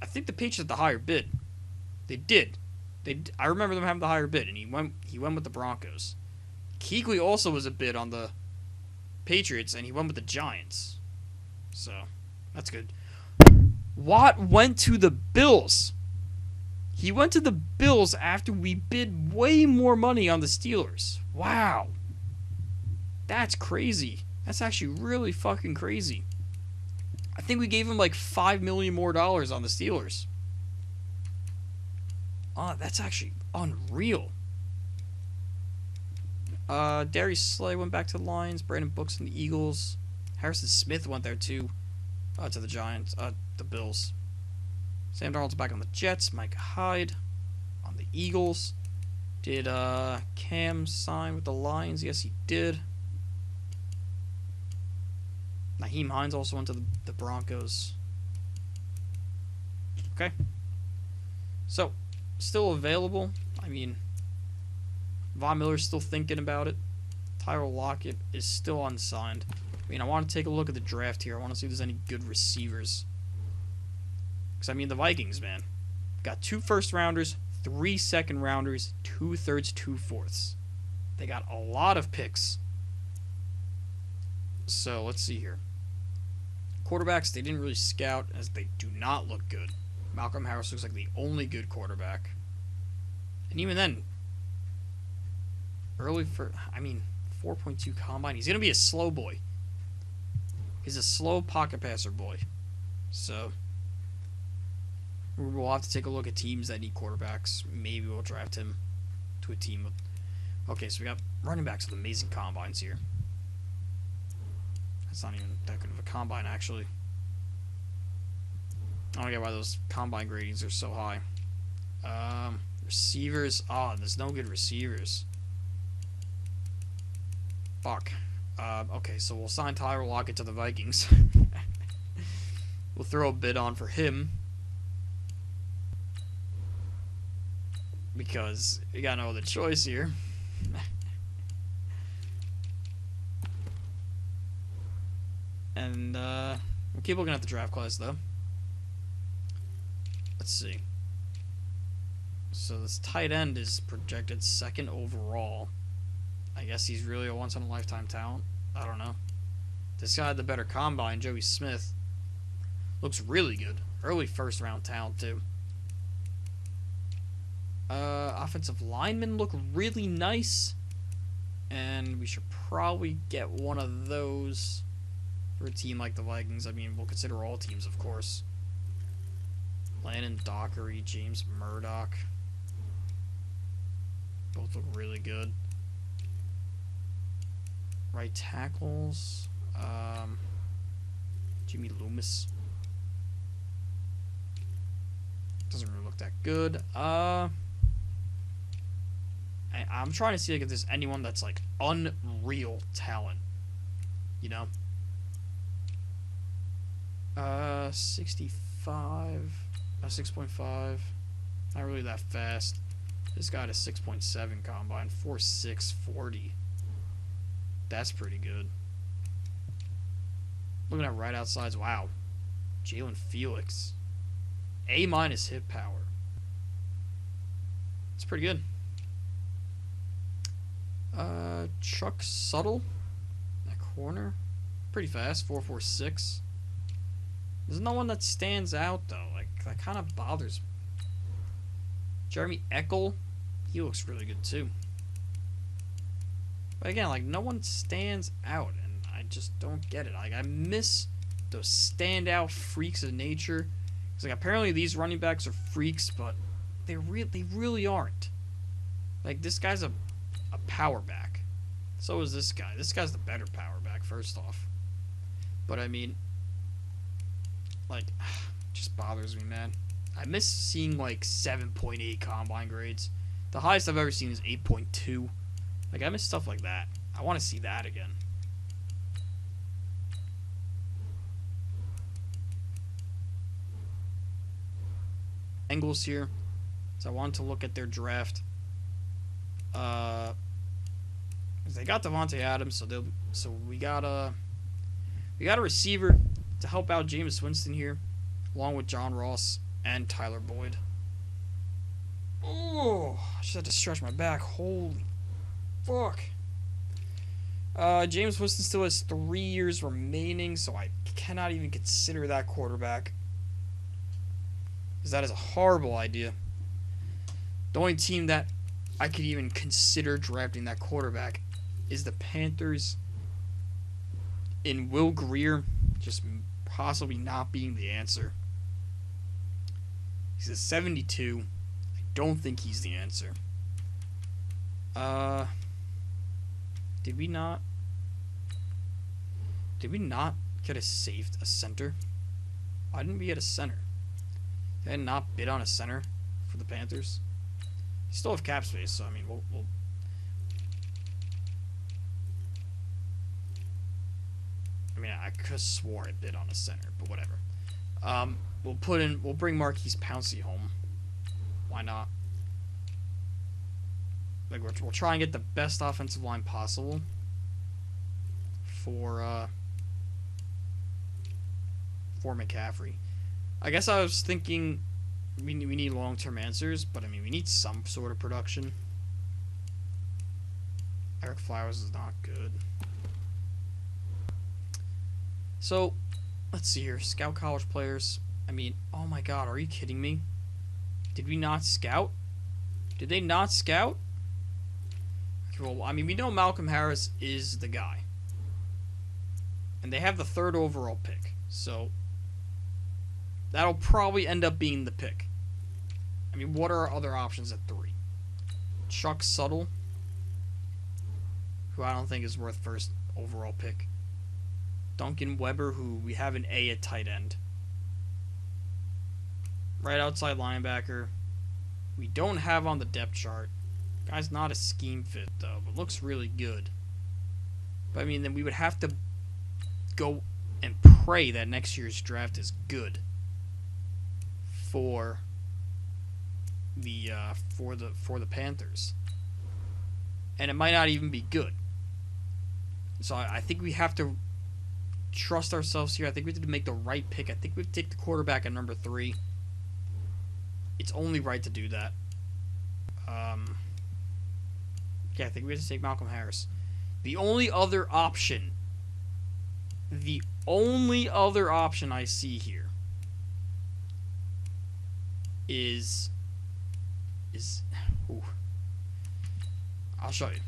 I think the Patriots had the higher bid. They did. I remember them having the higher bid, and he went with the Broncos. Kuechly also was a bid on the Patriots, and he went with the Giants. So, that's good. Watt went to the Bills. He went to the Bills after we bid way more money on the Steelers. Wow. That's crazy. That's actually really fucking crazy. I think we gave him like $5 million more on the Steelers. Oh, that's actually unreal. Darius Slay went back to the Lions. Brandon Brooks and the Eagles. Harrison Smith went there too. To the Giants. The Bills. Sam Darnold's back on the Jets. Mike Hyde on the Eagles. Did Cam sign with the Lions? Yes, he did. Nyheim Hines also went to the Broncos. Okay. So, still available. I mean, Von Miller's still thinking about it. Tyler Lockett is still unsigned. I mean, I want to take a look at the draft here. I want to see if there's any good receivers. Because, I mean, the Vikings, man, got 2 first-rounders, 3 second-rounders, 2 thirds, 2 fourths. They got a lot of picks. So, let's see here. Quarterbacks, they didn't really scout, as they do not look good. Malcolm Harris looks like the only good quarterback. And even then, early for, 4.2 combine. He's going to be a slow boy. He's a slow pocket passer boy. So, we'll have to take a look at teams that need quarterbacks. Maybe we'll draft him to a team with... Okay, so we got running backs with amazing combines here. That's not even that good of a combine, actually. I don't get why those combine gradings are so high. Receivers. There's no good receivers. Fuck. Okay, so we'll sign Tyler Lockett to the Vikings. We'll throw a bid on for him. Because we got no other choice here. And, we'll keep looking at the draft class, though. Let's see. So this tight end is projected 2nd overall. I guess he's really a once-in-a-lifetime talent. I don't know. This guy had the better combine, Joey Smith. Looks really good. Early first-round talent, too. Offensive linemen look really nice. And we should probably get one of those for a team like the Vikings. I mean, we'll consider all teams, of course. Landon Dockery, James Murdoch. Both look really good. Right tackles. Jimmy Loomis. Doesn't really look that good. I'm trying to see like if there's anyone that's like unreal talent. You know? 65. 6.5. Not really that fast. This guy had a 6.7 combine. 4.6 40. That's pretty good. Looking at right outsides. Wow. Jalen Felix. A- hit power. It's pretty good. Chuck Suttle. That corner. Pretty fast. 4.46. There's no one that stands out though. Like that kind of bothers me. Jeremy Eckel. He looks really good too. But again, like no one stands out, and I just don't get it. Like I miss those standout freaks of nature. It's like apparently these running backs are freaks, but they really aren't. Like this guy's a power back. So is this guy. This guy's the better power back, first off. But I mean, like, it just bothers me, man. I miss seeing like 7.8 combine grades. The highest I've ever seen is 8.2. Like I miss stuff like that. I want to see that again. Bengals here. So I wanted to look at their draft. They got Devontae Adams, so we got a receiver to help out Jameis Winston here, along with John Ross and Tyler Boyd. Oh, I just had to stretch my back. Holy fuck. Jameis Winston still has 3 years remaining, so I cannot even consider that quarterback. Because that is a horrible idea. The only team that I could even consider drafting that quarterback is the Panthers. In Will Grier just possibly not being the answer. He's a 72. I don't think he's the answer. Did we not get a center? Why didn't we get a center? Did I not bid on a center for the Panthers? You still have cap space, so I mean we'll I mean I could have swore I bid on a center, but whatever. We'll bring Marquise Pouncey home. Why not? Like we'll try and get the best offensive line possible for McCaffrey. I guess I was thinking we need long-term answers, but I mean we need some sort of production. Eric Flowers is not good. So let's see here. Scout college players. I mean, oh my god, are you kidding me? Did we not scout? Did they not scout? Well, I mean, we know Malcolm Harris is the guy. And they have the 3rd overall pick. So that'll probably end up being the pick. I mean, what are our other options at 3? Chuck Suttle, who I don't think is worth 1st overall pick. Duncan Weber, who we have an A at tight end. Right outside linebacker. We don't have on the depth chart. Guy's not a scheme fit, though, but looks really good. But, I mean, then we would have to go and pray that next year's draft is good for the Panthers. And it might not even be good. So I think we have to trust ourselves here. I think we have to make the right pick. I think we have to take the quarterback at number 3. It's only right to do that. Yeah, I think we have to take Malcolm Harris. The only other option I see here is ooh, I'll show you.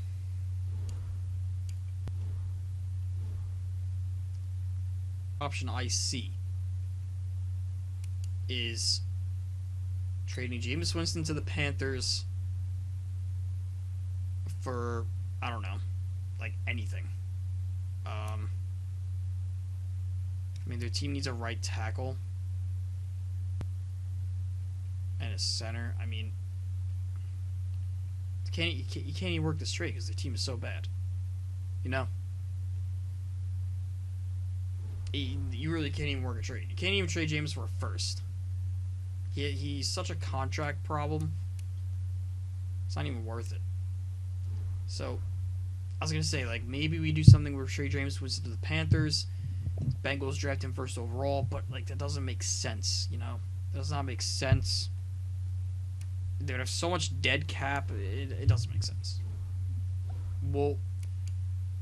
Option I see is trading Jameis Winston to the Panthers for, I don't know, like anything. I mean, their team needs a right tackle and a center. I mean, you can't even work this trade because their team is so bad. You know? You really can't even work a trade. You can't even trade James for a first. He's such a contract problem. It's not even worth it. So, I was going to say, like, maybe we do something where Trey James was to the Panthers, Bengals draft him first overall, but, like, that doesn't make sense, you know? That does not make sense. They would have so much dead cap, it doesn't make sense. Well,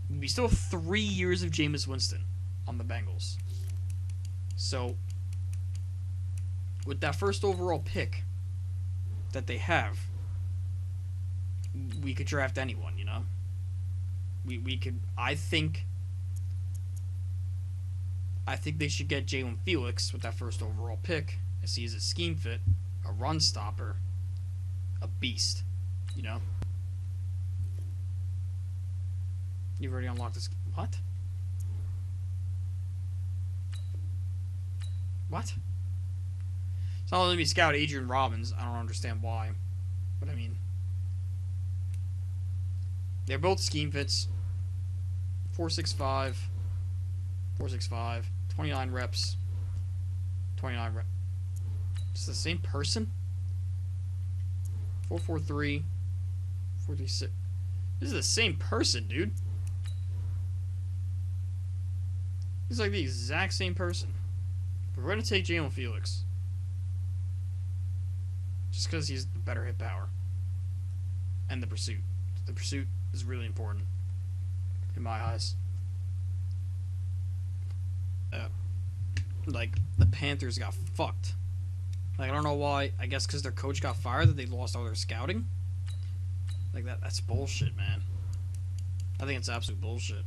we still have 3 years of Jameis Winston on the Bengals. So, with that first overall pick that they have, we could draft anyone, you know? We could, I think they should get Jalen Felix with that first overall pick, as he is a scheme fit, a run stopper, a beast, you know? You've already unlocked this. What? What? It's not letting me scout Adrian Robbins. I don't understand why. But I mean, they're both scheme fits. 4.65, 4.65, 29 reps, 29 reps. It's the same person? 4.43, 4.36. This is the same person, dude. He's like the exact same person. But we're going to take Jalen Felix. Just because he's the better hit power. And the pursuit. The pursuit is really important. In my eyes. Like, the Panthers got fucked. Like, I don't know why. I guess because their coach got fired that they lost all their scouting. Like, that's bullshit, man. I think it's absolute bullshit.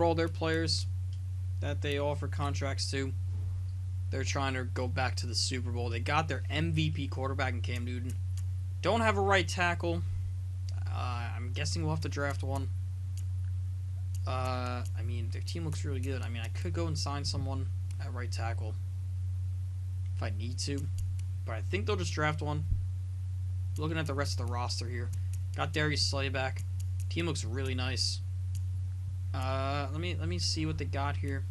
All their players that they offer contracts to, they're trying to go back to the Super Bowl. They got their MVP quarterback in Cam Newton. Don't have a right tackle. I'm guessing we'll have to draft one. I mean, their team looks really good. I mean, I could go and sign someone at right tackle if I need to, but I think they'll just draft one. Looking at the rest of the roster here, got Darius Slay back. Team looks really nice. Let me see what they got here.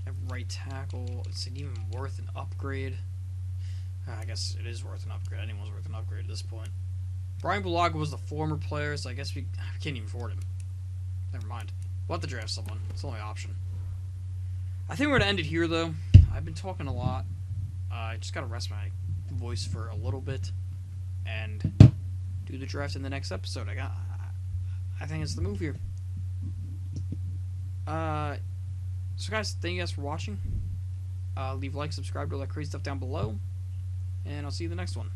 At right tackle, is it even worth an upgrade? I guess it is worth an upgrade. Anyone's worth an upgrade at this point. Brian Bulaga was the former player, so I guess we can't even afford him. Never mind. We'll have to draft someone. It's the only option. I think we're gonna end it here, though. I've been talking a lot. I just gotta rest my voice for a little bit and do the draft in the next episode. I think it's the move here. So guys, thank you guys for watching. Leave a like, subscribe, do all that crazy stuff down below, and I'll see you in the next one.